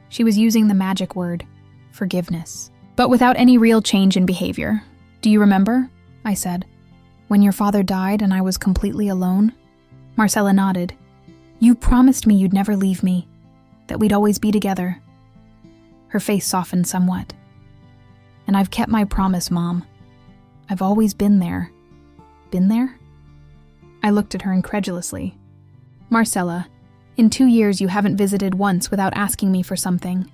She was using the magic word, forgiveness, but without any real change in behavior. "Do you remember?" I said. "When your father died and I was completely alone?" Marcella nodded. "You promised me you'd never leave me, that we'd always be together." Her face softened somewhat. "And I've kept my promise, Mom. I've always been there." "Been there?" I looked at her incredulously. "Marcella, in 2 years you haven't visited once without asking me for something.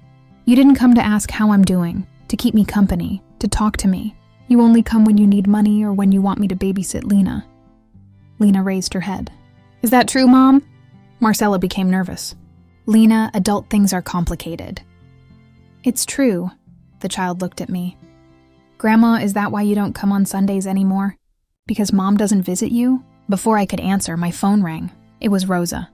You didn't come to ask how I'm doing, to keep me company, to talk to me. You only come when you need money or when you want me to babysit Lena." Lena raised her head. "Is that true, Mom?" Marcella became nervous. "Lena, adult things are complicated." "It's true." The child looked at me. "Grandma, is that why you don't come on Sundays anymore? Because Mom doesn't visit you?" Before I could answer, my phone rang. It was Rosa.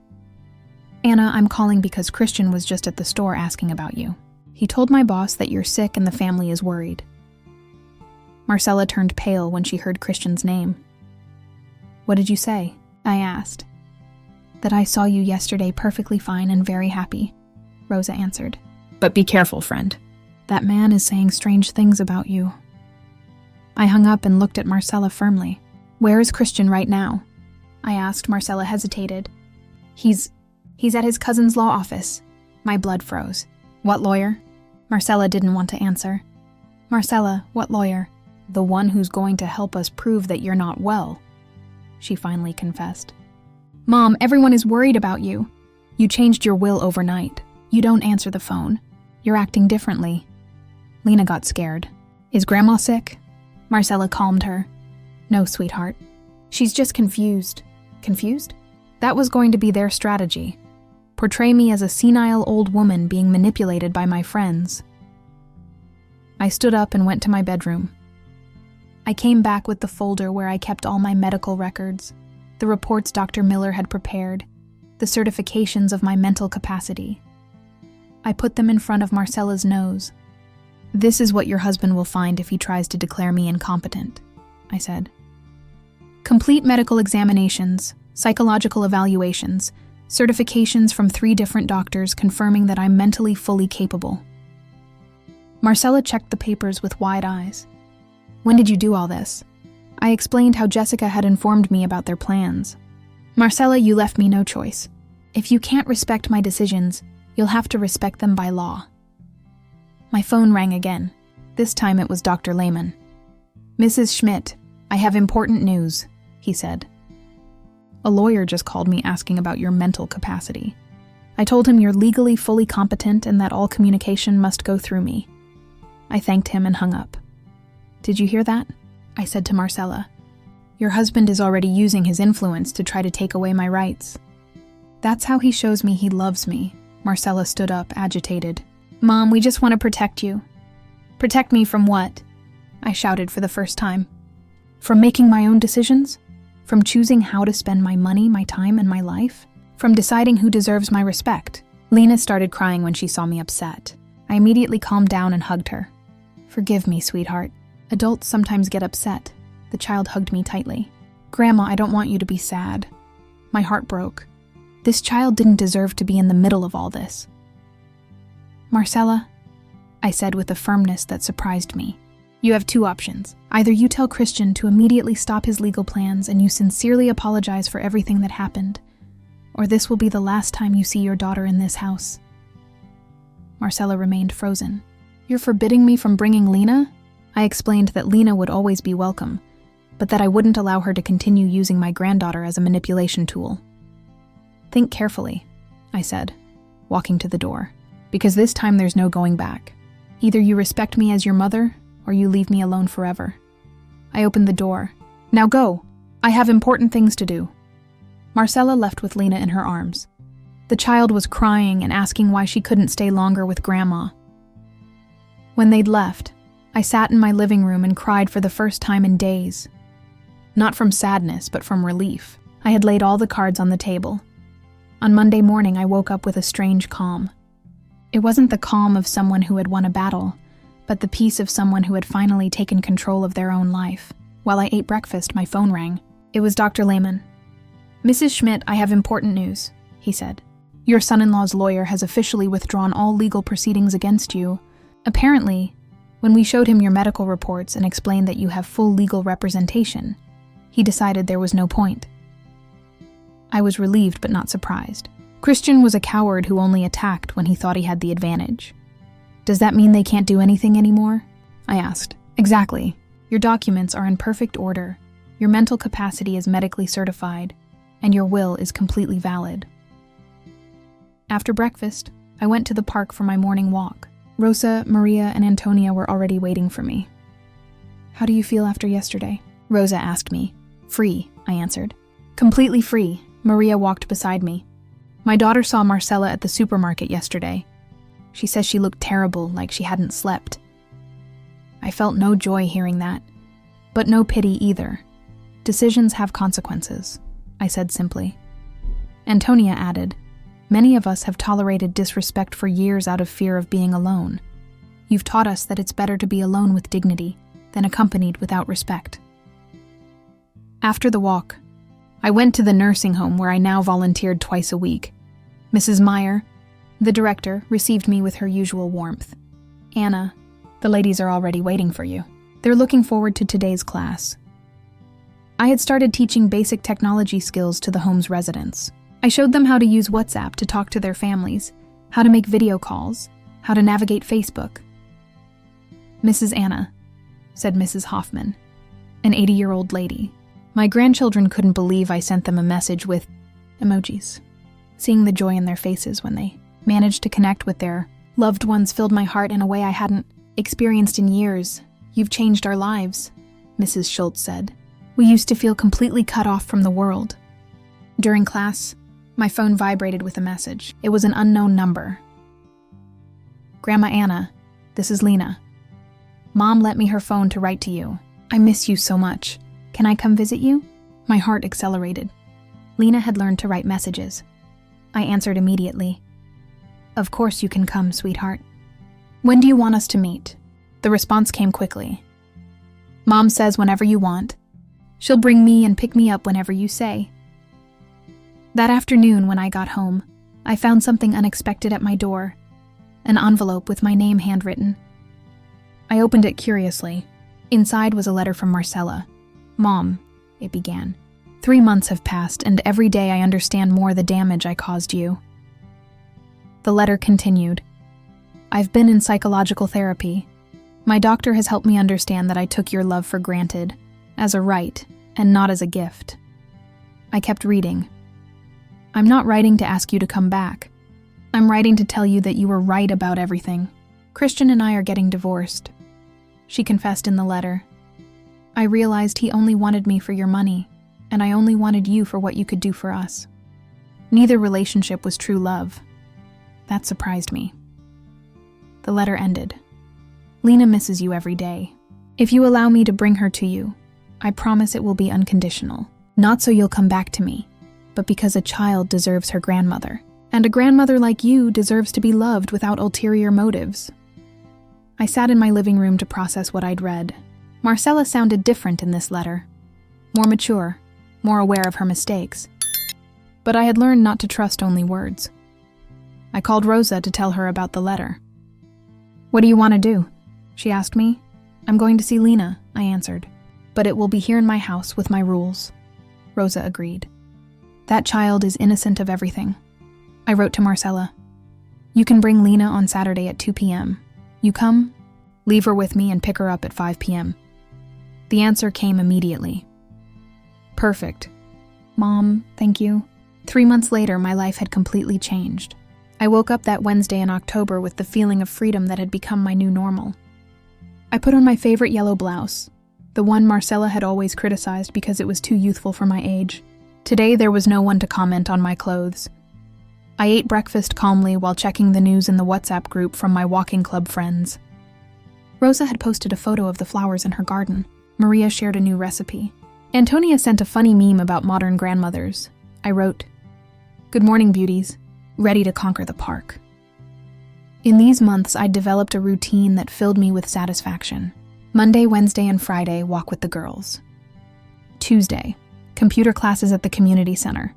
"Anna, I'm calling because Christian was just at the store asking about you. He told my boss that you're sick and the family is worried." Marcella turned pale when she heard Christian's name. "What did you say?" I asked. "That I saw you yesterday perfectly fine and very happy," Rosa answered. "But be careful, friend. That man is saying strange things about you." I hung up and looked at Marcella firmly. "Where is Christian right now?" I asked. Marcella hesitated. He's at his cousin's law office. My blood froze. What lawyer? Marcella didn't want to answer. Marcella, what lawyer? The one who's going to help us prove that you're not well, she finally confessed. Mom, everyone is worried about you. You changed your will overnight. You don't answer the phone. You're acting differently. Lena got scared. Is Grandma sick? Marcella calmed her. No, sweetheart. She's just confused. Confused? That was going to be their strategy. Portray me as a senile old woman being manipulated by my friends. I stood up and went to my bedroom. I came back with the folder where I kept all my medical records, the reports Dr. Miller had prepared, the certifications of my mental capacity. I put them in front of Marcella's nose. This is what your husband will find if he tries to declare me incompetent, I said. Complete medical examinations, psychological evaluations, certifications from 3 different doctors confirming that I'm mentally fully capable. Marcella checked the papers with wide eyes. When did you do all this? I explained how Jessica had informed me about their plans. Marcella, you left me no choice. If you can't respect my decisions, you'll have to respect them by law. My phone rang again. This time it was Dr. Lehman. Mrs. Schmidt, I have important news, he said. A lawyer just called me asking about your mental capacity. I told him you're legally fully competent and that all communication must go through me. I thanked him and hung up. Did you hear that? I said to Marcella. Your husband is already using his influence to try to take away my rights. That's how he shows me he loves me. Marcella stood up, agitated. Mom, we just want to protect you. Protect me from what? I shouted for the first time. From making my own decisions? From choosing how to spend my money, my time, and my life? From deciding who deserves my respect? Lena started crying when she saw me upset. I immediately calmed down and hugged her. Forgive me, sweetheart. Adults sometimes get upset. The child hugged me tightly. Grandma, I don't want you to be sad. My heart broke. This child didn't deserve to be in the middle of all this. Marcella, I said with a firmness that surprised me. You have 2 options. Either you tell Christian to immediately stop his legal plans and you sincerely apologize for everything that happened, or this will be the last time you see your daughter in this house. Marcella remained frozen. You're forbidding me from bringing Lena? I explained that Lena would always be welcome, but that I wouldn't allow her to continue using my granddaughter as a manipulation tool. Think carefully, I said, walking to the door, because this time there's no going back. Either you respect me as your mother, or you leave me alone forever. I opened the door. Now go! I have important things to do. Marcella left with Lena in her arms. The child was crying and asking why she couldn't stay longer with Grandma. When they'd left, I sat in my living room and cried for the first time in days. Not from sadness, but from relief. I had laid all the cards on the table. On Monday morning, I woke up with a strange calm. It wasn't the calm of someone who had won a battle, but the peace of someone who had finally taken control of their own life. While I ate breakfast, my phone rang. It was Dr. Lehman. Mrs. Schmidt, I have important news, he said. Your son-in-law's lawyer has officially withdrawn all legal proceedings against you. Apparently, when we showed him your medical reports and explained that you have full legal representation, he decided there was no point. I was relieved but not surprised. Christian was a coward who only attacked when he thought he had the advantage. Does that mean they can't do anything anymore? I asked. Exactly. Your documents are in perfect order, your mental capacity is medically certified, and your will is completely valid. After breakfast, I went to the park for my morning walk. Rosa, Maria, and Antonia were already waiting for me. How do you feel after yesterday? Rosa asked me. Free, I answered. Completely free. Maria walked beside me. My daughter saw Marcella at the supermarket yesterday. She says she looked terrible, like she hadn't slept. I felt no joy hearing that, but no pity either. Decisions have consequences, I said simply. Antonia added, many of us have tolerated disrespect for years out of fear of being alone. You've taught us that it's better to be alone with dignity than accompanied without respect. After the walk, I went to the nursing home where I now volunteered twice a week. Mrs. Meyer, the director, received me with her usual warmth. Anna, the ladies are already waiting for you. They're looking forward to today's class. I had started teaching basic technology skills to the home's residents. I showed them how to use WhatsApp to talk to their families, how to make video calls, how to navigate Facebook. Mrs. Anna, said Mrs. Hoffman, an 80-year-old lady. My grandchildren couldn't believe I sent them a message with emojis. Seeing the joy in their faces when they managed to connect with their loved ones filled my heart in a way I hadn't experienced in years. You've changed our lives, Mrs. Schultz said. We used to feel completely cut off from the world. During class, my phone vibrated with a message. It was an unknown number. Grandma Anna, this is Lena. Mom lent me her phone to write to you. I miss you so much. Can I come visit you? My heart accelerated. Lena had learned to write messages. I answered immediately. Of course you can come, sweetheart. When do you want us to meet? The response came quickly. Mom says whenever you want. She'll bring me and pick me up whenever you say. That afternoon when I got home, I found something unexpected at my door. An envelope with my name handwritten. I opened it curiously. Inside was a letter from Marcella. Mom, it began. 3 months have passed, and every day I understand more the damage I caused you. The letter continued. I've been in psychological therapy. My doctor has helped me understand that I took your love for granted, as a right, and not as a gift. I kept reading. I'm not writing to ask you to come back. I'm writing to tell you that you were right about everything. Christian and I are getting divorced. She confessed in the letter. I realized he only wanted me for your money, and I only wanted you for what you could do for us. Neither relationship was true love. That surprised me. The letter ended. Lena misses you every day. If you allow me to bring her to you, I promise it will be unconditional. Not so you'll come back to me, but because a child deserves her grandmother. And a grandmother like you deserves to be loved without ulterior motives. I sat in my living room to process what I'd read. Marcella sounded different in this letter. More mature, more aware of her mistakes. But I had learned not to trust only words. I called Rosa to tell her about the letter. What do you want to do? She asked me. I'm going to see Lena, I answered. But it will be here in my house with my rules. Rosa agreed. That child is innocent of everything. I wrote to Marcella. You can bring Lena on Saturday at 2 p.m. You come, leave her with me and pick her up at 5 p.m. The answer came immediately. Perfect. Mom, thank you. 3 months later, my life had completely changed. I woke up that Wednesday in October with the feeling of freedom that had become my new normal. I put on my favorite yellow blouse, the one Marcella had always criticized because it was too youthful for my age. Today, there was no one to comment on my clothes. I ate breakfast calmly while checking the news in the WhatsApp group from my walking club friends. Rosa had posted a photo of the flowers in her garden. Maria shared a new recipe. Antonia sent a funny meme about modern grandmothers. I wrote, Good morning, beauties. Ready to conquer the park. In these months, I'd developed a routine that filled me with satisfaction. Monday, Wednesday, and Friday, walk with the girls. Tuesday, computer classes at the community center.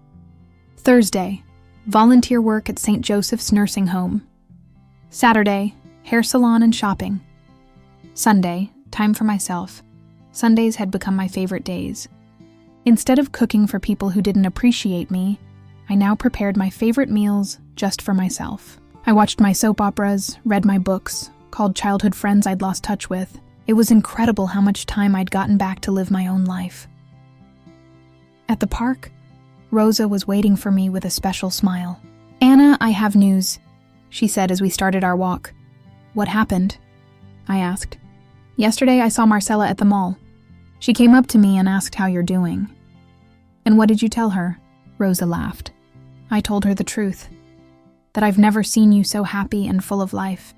Thursday, volunteer work at St. Joseph's Nursing Home. Saturday, hair salon and shopping. Sunday, time for myself. Sundays had become my favorite days. Instead of cooking for people who didn't appreciate me, I now prepared my favorite meals just for myself. I watched my soap operas, read my books, called childhood friends I'd lost touch with. It was incredible how much time I'd gotten back to live my own life. At the park, Rosa was waiting for me with a special smile. Anna, I have news, she said as we started our walk. What happened? I asked. Yesterday I saw Marcella at the mall. She came up to me and asked how you're doing. And what did you tell her? Rosa laughed. I told her the truth, that I've never seen you so happy and full of life.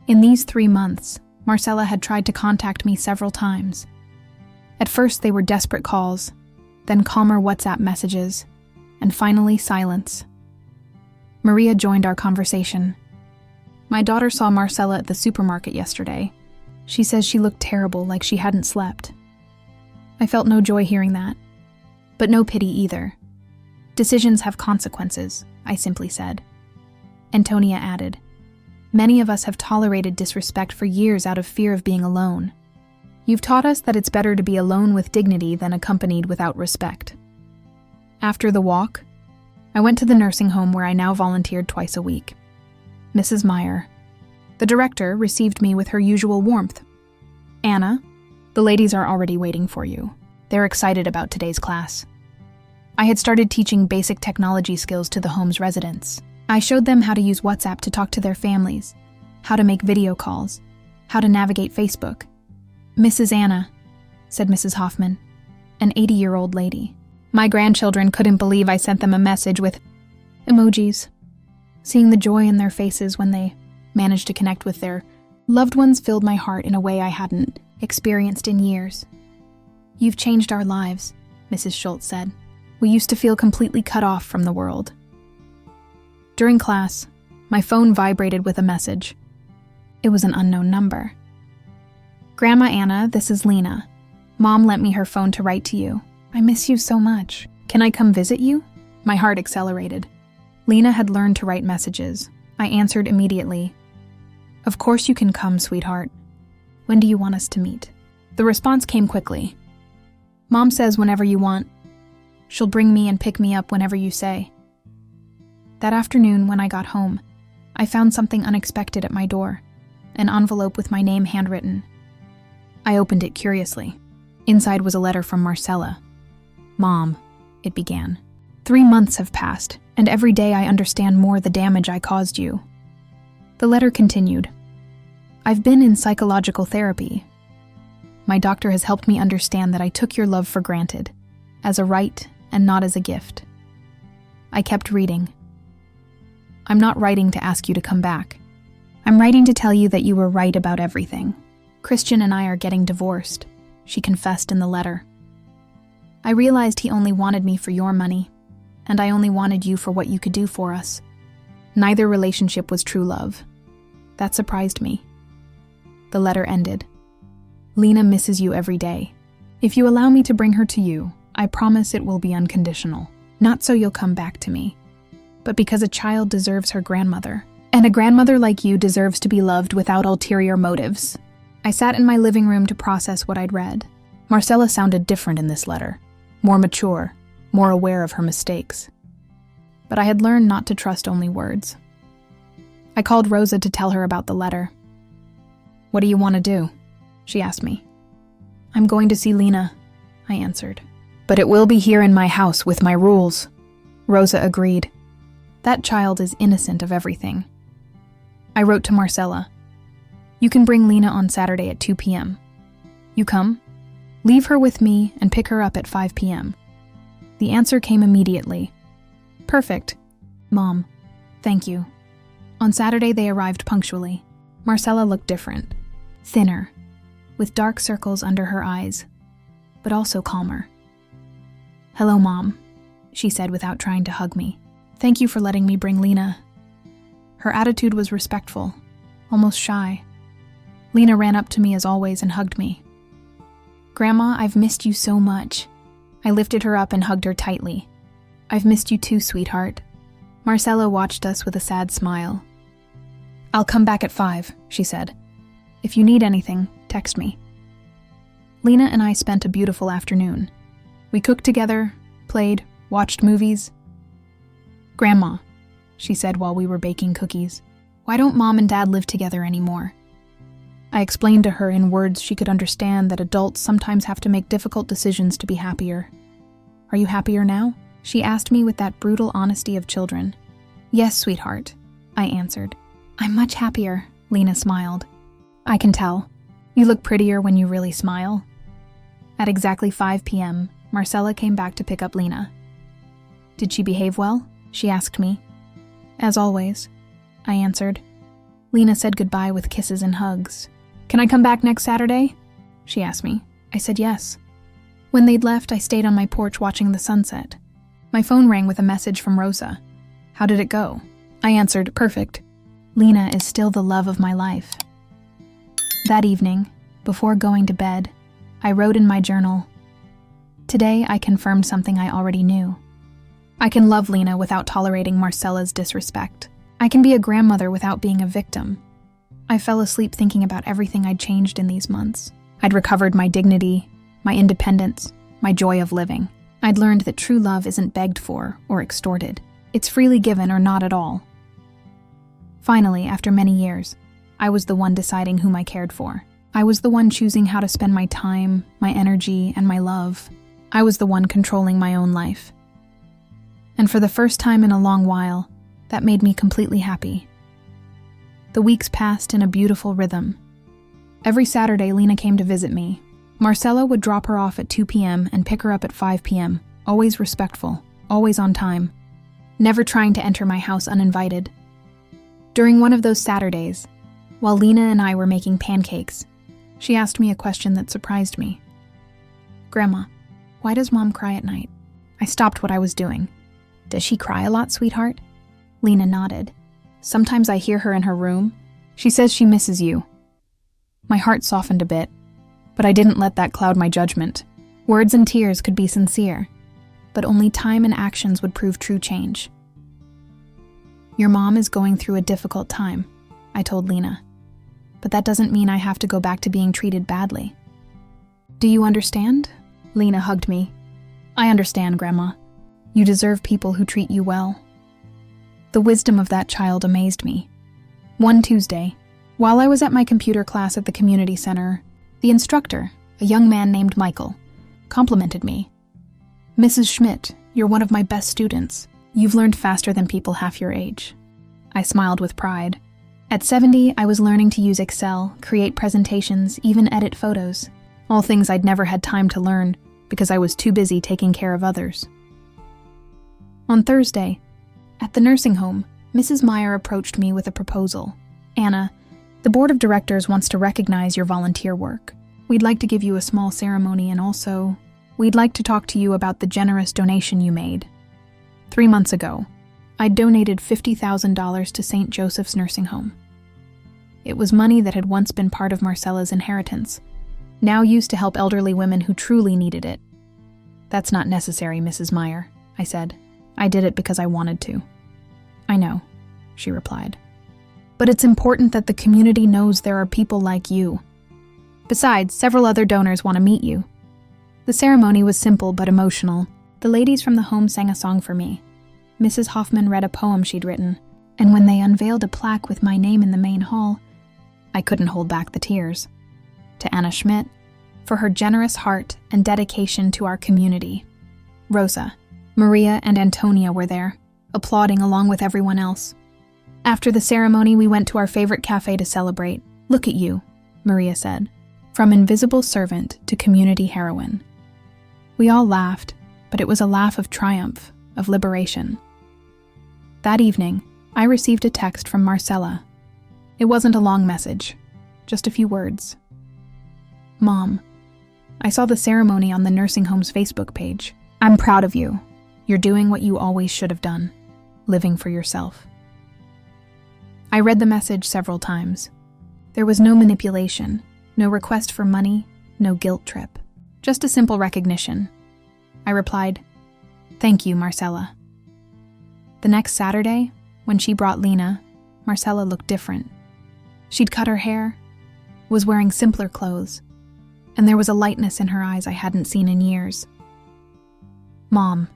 In these 3 months, Marcella had tried to contact me several times. At first they were desperate calls, then calmer WhatsApp messages, and finally silence. Maria joined our conversation. My daughter saw Marcella at the supermarket yesterday. She says she looked terrible, like she hadn't slept. I felt no joy hearing that, but no pity either. Decisions have consequences, I simply said. Antonia added, Many of us have tolerated disrespect for years out of fear of being alone. You've taught us that it's better to be alone with dignity than accompanied without respect. After the walk, I went to the nursing home where I now volunteered twice a week. Mrs. Meyer, the director, received me with her usual warmth. Anna, the ladies are already waiting for you. They're excited about today's class. I had started teaching basic technology skills to the home's residents. I showed them how to use WhatsApp to talk to their families, how to make video calls, how to navigate Facebook. Mrs. Anna, said Mrs. Hoffman, an 80-year-old lady. My grandchildren couldn't believe I sent them a message with emojis. Seeing the joy in their faces when they managed to connect with their loved ones filled my heart in a way I hadn't experienced in years. You've changed our lives, Mrs. Schultz said. We used to feel completely cut off from the world. During class, my phone vibrated with a message. It was an unknown number. Grandma Anna, this is Lena. Mom lent me her phone to write to you. I miss you so much. Can I come visit you? My heart accelerated. Lena had learned to write messages. I answered immediately. Of course you can come, sweetheart. When do you want us to meet? The response came quickly. Mom says whenever you want. She'll bring me and pick me up whenever you say. That afternoon, when I got home, I found something unexpected at my door, an envelope with my name handwritten. I opened it curiously. Inside was a letter from Marcella. Mom, it began. 3 months have passed, and every day I understand more the damage I caused you. The letter continued. I've been in psychological therapy. My doctor has helped me understand that I took your love for granted, as a right and not as a gift. I kept reading. I'm not writing to ask you to come back. I'm writing to tell you that you were right about everything. Christian and I are getting divorced, she confessed in the letter. I realized he only wanted me for your money, and I only wanted you for what you could do for us. Neither relationship was true love. That surprised me. The letter ended. Lena misses you every day. If you allow me to bring her to you, I promise it will be unconditional. Not so you'll come back to me, but because a child deserves her grandmother. And a grandmother like you deserves to be loved without ulterior motives. I sat in my living room to process what I'd read. Marcella sounded different in this letter. More mature, more aware of her mistakes. But I had learned not to trust only words. I called Rosa to tell her about the letter. What do you want to do? She asked me. I'm going to see Lena, I answered. But it will be here in my house with my rules. Rosa agreed. That child is innocent of everything. I wrote to Marcella. You can bring Lena on Saturday at 2 p.m. You come? Leave her with me and pick her up at 5 p.m. The answer came immediately. Perfect. Mom, thank you. On Saturday, they arrived punctually. Marcella looked different. Thinner, with dark circles under her eyes, but also calmer. Hello, Mom, she said without trying to hug me. Thank you for letting me bring Lena. Her attitude was respectful, almost shy. Lena ran up to me as always and hugged me. Grandma, I've missed you so much. I lifted her up and hugged her tightly. I've missed you too, sweetheart. Marcella watched us with a sad smile. I'll come back at 5, she said. If you need anything, text me. Lena and I spent a beautiful afternoon. We cooked together, played, watched movies. Grandma, she said while we were baking cookies, why don't Mom and Dad live together anymore? I explained to her in words she could understand that adults sometimes have to make difficult decisions to be happier. Are you happier now? She asked me with that brutal honesty of children. Yes, sweetheart, I answered. I'm much happier, Lena smiled. I can tell. You look prettier when you really smile. At exactly 5 p.m., Marcella came back to pick up Lena. Did she behave well? She asked me. As always, I answered. Lena said goodbye with kisses and hugs. Can I come back next Saturday? She asked me. I said yes. When they'd left, I stayed on my porch watching the sunset. My phone rang with a message from Rosa. How did it go? I answered, perfect. Lena is still the love of my life. That evening, before going to bed, I wrote in my journal. Today, I confirmed something I already knew. I can love Lena without tolerating Marcella's disrespect. I can be a grandmother without being a victim. I fell asleep thinking about everything I'd changed in these months. I'd recovered my dignity, my independence, my joy of living. I'd learned that true love isn't begged for or extorted. It's freely given or not at all. Finally, after many years, I was the one deciding whom I cared for. I was the one choosing how to spend my time, my energy, and my love. I was the one controlling my own life. And for the first time in a long while, that made me completely happy. The weeks passed in a beautiful rhythm. Every Saturday, Lena came to visit me. Marcella would drop her off at 2 p.m. and pick her up at 5 p.m., always respectful, always on time, never trying to enter my house uninvited. During one of those Saturdays, while Lena and I were making pancakes, she asked me a question that surprised me. "Grandma, why does Mom cry at night?" I stopped what I was doing. "Does she cry a lot, sweetheart?" Lena nodded. "Sometimes I hear her in her room. She says she misses you." My heart softened a bit, but I didn't let that cloud my judgment. Words and tears could be sincere, but only time and actions would prove true change. "Your mom is going through a difficult time," I told Lena. "But that doesn't mean I have to go back to being treated badly." "Do you understand?" Lena hugged me. "I understand, Grandma. You deserve people who treat you well." The wisdom of that child amazed me. One Tuesday, while I was at my computer class at the community center, the instructor, a young man named Michael, complimented me. "Mrs. Schmidt, you're one of my best students. You've learned faster than people half your age." I smiled with pride. At 70, I was learning to use Excel, create presentations, even edit photos, all things I'd never had time to learn because I was too busy taking care of others. On Thursday, at the nursing home, Mrs. Meyer approached me with a proposal. "Anna, the board of directors wants to recognize your volunteer work. We'd like to give you a small ceremony, and also, we'd like to talk to you about the generous donation you made. 3 months ago, I donated $50,000 to St. Joseph's nursing home. It was money that had once been part of Marcella's inheritance, now used to help elderly women who truly needed it." "That's not necessary, Mrs. Meyer," I said. "I did it because I wanted to." "I know," she replied. "But it's important that the community knows there are people like you. Besides, several other donors want to meet you." The ceremony was simple but emotional. The ladies from the home sang a song for me. Mrs. Hoffman read a poem she'd written, and when they unveiled a plaque with my name in the main hall, I couldn't hold back the tears. To Anna Schmidt, for her generous heart and dedication to our community. Rosa, Maria, and Antonia were there, applauding along with everyone else. After the ceremony, we went to our favorite cafe to celebrate. "Look at you," Maria said. "From invisible servant to community heroine." We all laughed, but it was a laugh of triumph, of liberation. That evening, I received a text from Marcella. It wasn't a long message, just a few words. "Mom, I saw the ceremony on the nursing home's Facebook page. I'm proud of you. You're doing what you always should have done, living for yourself." I read the message several times. There was no manipulation, no request for money, no guilt trip, just a simple recognition. I replied, "Thank you, Marcella." The next Saturday, when she brought Lena, Marcella looked different. She'd cut her hair, was wearing simpler clothes, and there was a lightness in her eyes I hadn't seen in years. "Mom,"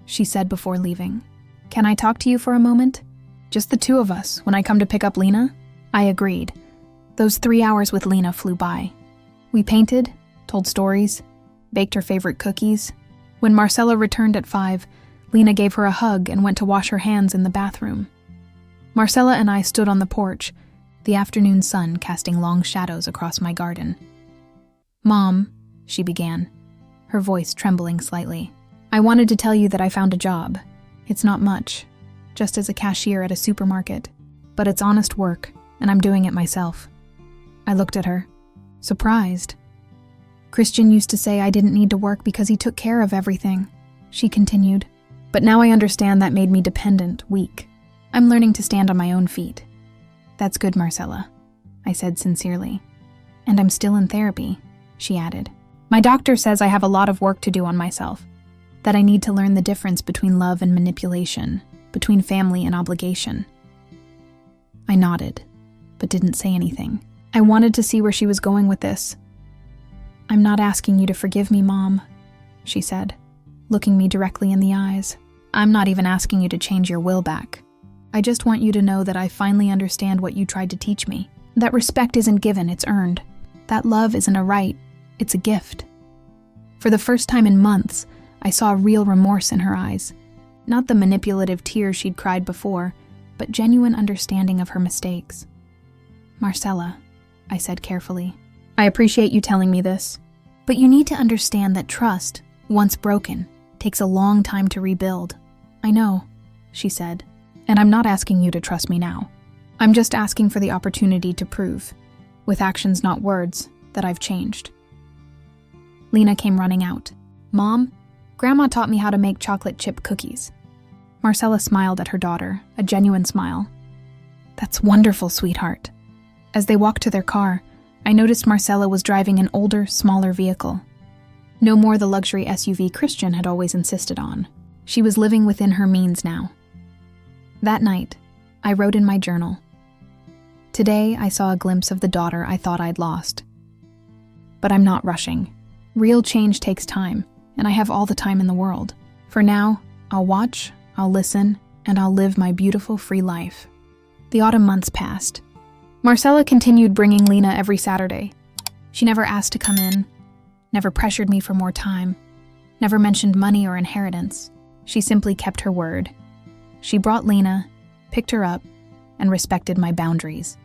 she said before leaving, "can I talk to you for a moment? Just the two of us when I come to pick up Lena?" I agreed. Those 3 hours with Lena flew by. We painted, told stories, baked her favorite cookies. When Marcella returned at 5, Lena gave her a hug and went to wash her hands in the bathroom. Marcella and I stood on the porch, the afternoon sun casting long shadows across my garden. "Mom," she began, her voice trembling slightly, "I wanted to tell you that I found a job. It's not much, just as a cashier at a supermarket, but it's honest work, and I'm doing it myself." I looked at her, surprised. "Christian used to say I didn't need to work because he took care of everything," she continued. "But now I understand that made me dependent, weak. I'm learning to stand on my own feet." "That's good, Marcella," I said sincerely. "And I'm still in therapy," she added. "My doctor says I have a lot of work to do on myself, that I need to learn the difference between love and manipulation, between family and obligation." I nodded, but didn't say anything. I wanted to see where she was going with this. "I'm not asking you to forgive me, Mom," she said, looking me directly in the eyes. I'm not even asking you to change your will back. I just want you to know that I finally understand what you tried to teach me. That respect isn't given, it's earned. That love isn't a right, it's a gift. For the first time in months, I saw real remorse in her eyes. Not the manipulative tears she'd cried before, but genuine understanding of her mistakes. Marcella, I said carefully, I appreciate you telling me this, but you need to understand that trust, once broken, takes a long time to rebuild. I know, she said, and I'm not asking you to trust me now. I'm just asking for the opportunity to prove, with actions not words, that I've changed. Lena came running out. Mom, Grandma taught me how to make chocolate chip cookies. Marcella smiled at her daughter, a genuine smile. That's wonderful, sweetheart. As they walked to their car, I noticed Marcella was driving an older, smaller vehicle. No more the luxury SUV Christian had always insisted on. She was living within her means now. That night, I wrote in my journal, today I saw a glimpse of the daughter I thought I'd lost. But I'm not rushing. Real change takes time, and I have all the time in the world. For now, I'll watch, I'll listen, and I'll live my beautiful free life. The autumn months passed. Marcella continued bringing Lena every Saturday. She never asked to come in, never pressured me for more time, never mentioned money or inheritance. She simply kept her word. She brought Lena, picked her up, and respected my boundaries.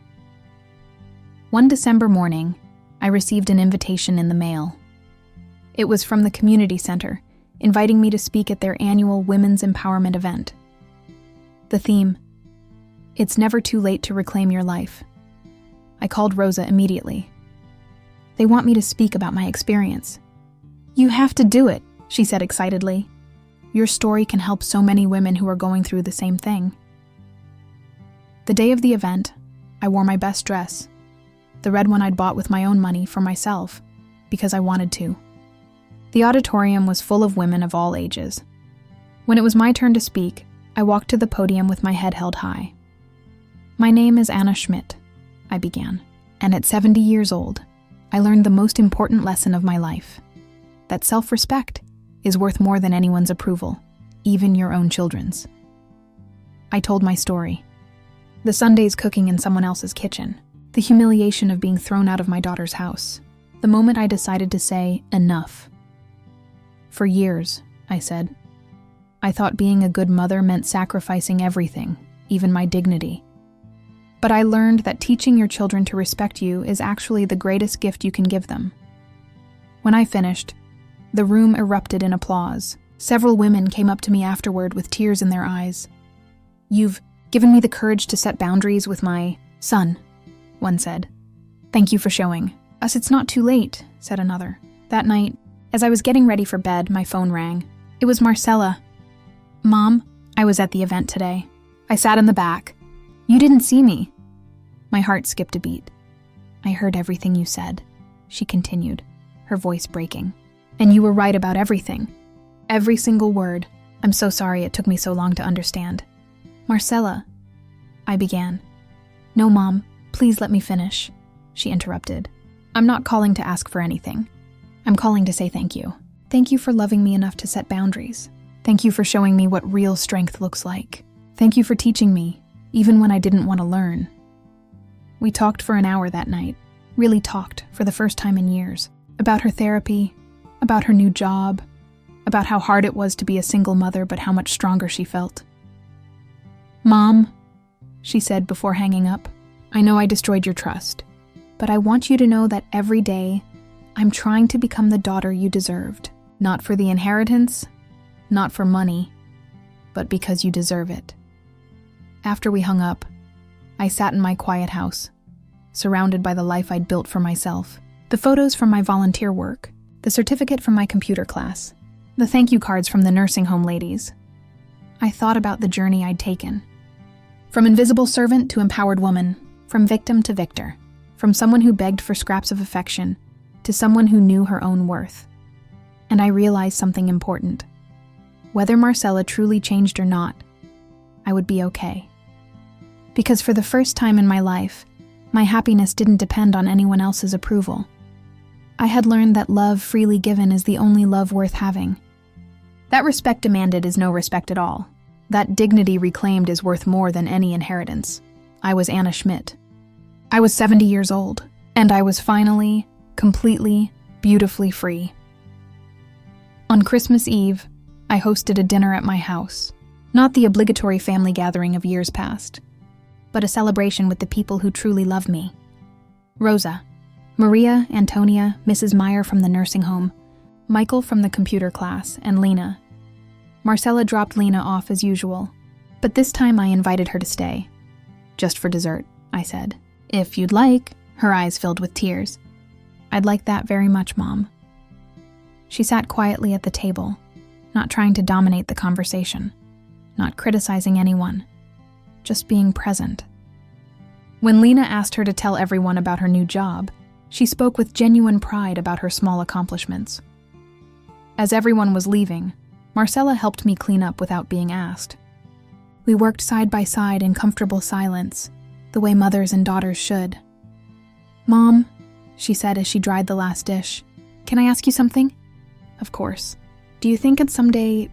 One December morning, I received an invitation in the mail. It was from the community center, inviting me to speak at their annual Women's Empowerment event. The theme, It's Never Too Late to Reclaim Your Life. I called Rosa immediately. They want me to speak about my experience. You have to do it, she said excitedly. Your story can help so many women who are going through the same thing. The day of the event, I wore my best dress, the red one I'd bought with my own money for myself, because I wanted to. The auditorium was full of women of all ages. When it was my turn to speak, I walked to the podium with my head held high. My name is Anna Schmidt, I began, and at 70 years old, I learned the most important lesson of my life, that self-respect is worth more than anyone's approval, even your own children's. I told my story. The Sundays cooking in someone else's kitchen, the humiliation of being thrown out of my daughter's house, the moment I decided to say enough. For years, I said, I thought being a good mother meant sacrificing everything, even my dignity. But I learned that teaching your children to respect you is actually the greatest gift you can give them. When I finished, the room erupted in applause. Several women came up to me afterward with tears in their eyes. You've given me the courage to set boundaries with my son, one said. Thank you for showing us it's not too late, said another. That night, as I was getting ready for bed, my phone rang. It was Marcella. Mom, I was at the event today. I sat in the back. You didn't see me. My heart skipped a beat. I heard everything you said, she continued, her voice breaking. And you were right about everything. Every single word. I'm so sorry it took me so long to understand. Marcella, I began. No, Mom, please let me finish, she interrupted. I'm not calling to ask for anything. I'm calling to say thank you. Thank you for loving me enough to set boundaries. Thank you for showing me what real strength looks like. Thank you for teaching me, even when I didn't want to learn. We talked for an hour that night, really talked for the first time in years, about her therapy, about her new job, about how hard it was to be a single mother but how much stronger she felt. Mom, she said before hanging up, I know I destroyed your trust, but I want you to know that every day I'm trying to become the daughter you deserved, not for the inheritance, not for money, but because you deserve it. After we hung up, I sat in my quiet house, surrounded by the life I'd built for myself, the photos from my volunteer work, the certificate from my computer class, the thank you cards from the nursing home ladies. I thought about the journey I'd taken. From invisible servant to empowered woman, from victim to victor, from someone who begged for scraps of affection to someone who knew her own worth. And I realized something important. Whether Marcella truly changed or not, I would be okay. Because for the first time in my life, my happiness didn't depend on anyone else's approval. I had learned that love freely given is the only love worth having. That respect demanded is no respect at all. That dignity reclaimed is worth more than any inheritance. I was Anna Schmidt. I was 70 years old, and I was finally, completely, beautifully free. On Christmas Eve, I hosted a dinner at my house. Not the obligatory family gathering of years past, but a celebration with the people who truly love me. Rosa, Maria, Antonia, Mrs. Meyer from the nursing home, Michael from the computer class, and Lena. Marcella dropped Lena off as usual, but this time I invited her to stay. Just for dessert, I said. If you'd like, her eyes filled with tears. I'd like that very much, Mom. She sat quietly at the table, not trying to dominate the conversation, not criticizing anyone, just being present. When Lena asked her to tell everyone about her new job, she spoke with genuine pride about her small accomplishments. As everyone was leaving, Marcella helped me clean up without being asked. We worked side by side in comfortable silence, the way mothers and daughters should. Mom, she said as she dried the last dish, can I ask you something? Of course. Do you think someday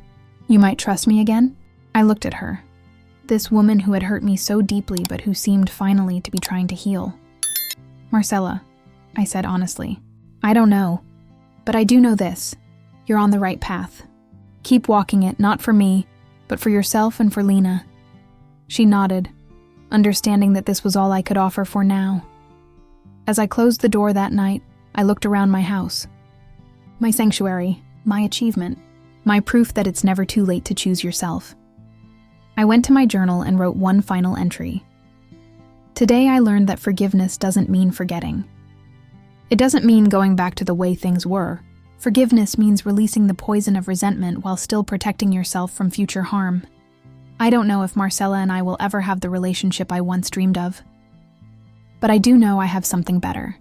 you might trust me again? I looked at her. This woman who had hurt me so deeply but who seemed finally to be trying to heal. Marcella, I said honestly, I don't know, but I do know this. You're on the right path. Keep walking it, not for me, but for yourself and for Lena. She nodded, understanding that this was all I could offer for now. As I closed the door that night, I looked around my house. My sanctuary, my achievement, my proof that it's never too late to choose yourself. I went to my journal and wrote one final entry. Today I learned that forgiveness doesn't mean forgetting. It doesn't mean going back to the way things were. Forgiveness means releasing the poison of resentment while still protecting yourself from future harm. I don't know if Marcella and I will ever have the relationship I once dreamed of. But I do know I have something better.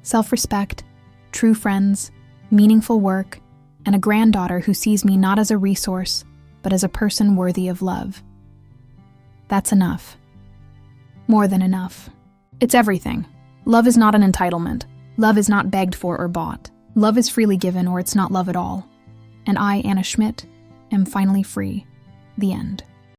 Self-respect, true friends, meaningful work, and a granddaughter who sees me not as a resource, but as a person worthy of love. That's enough. More than enough. It's everything. Love is not an entitlement. Love is not begged for or bought. Love is freely given or it's not love at all. And I, Anna Schmidt, am finally free. The end.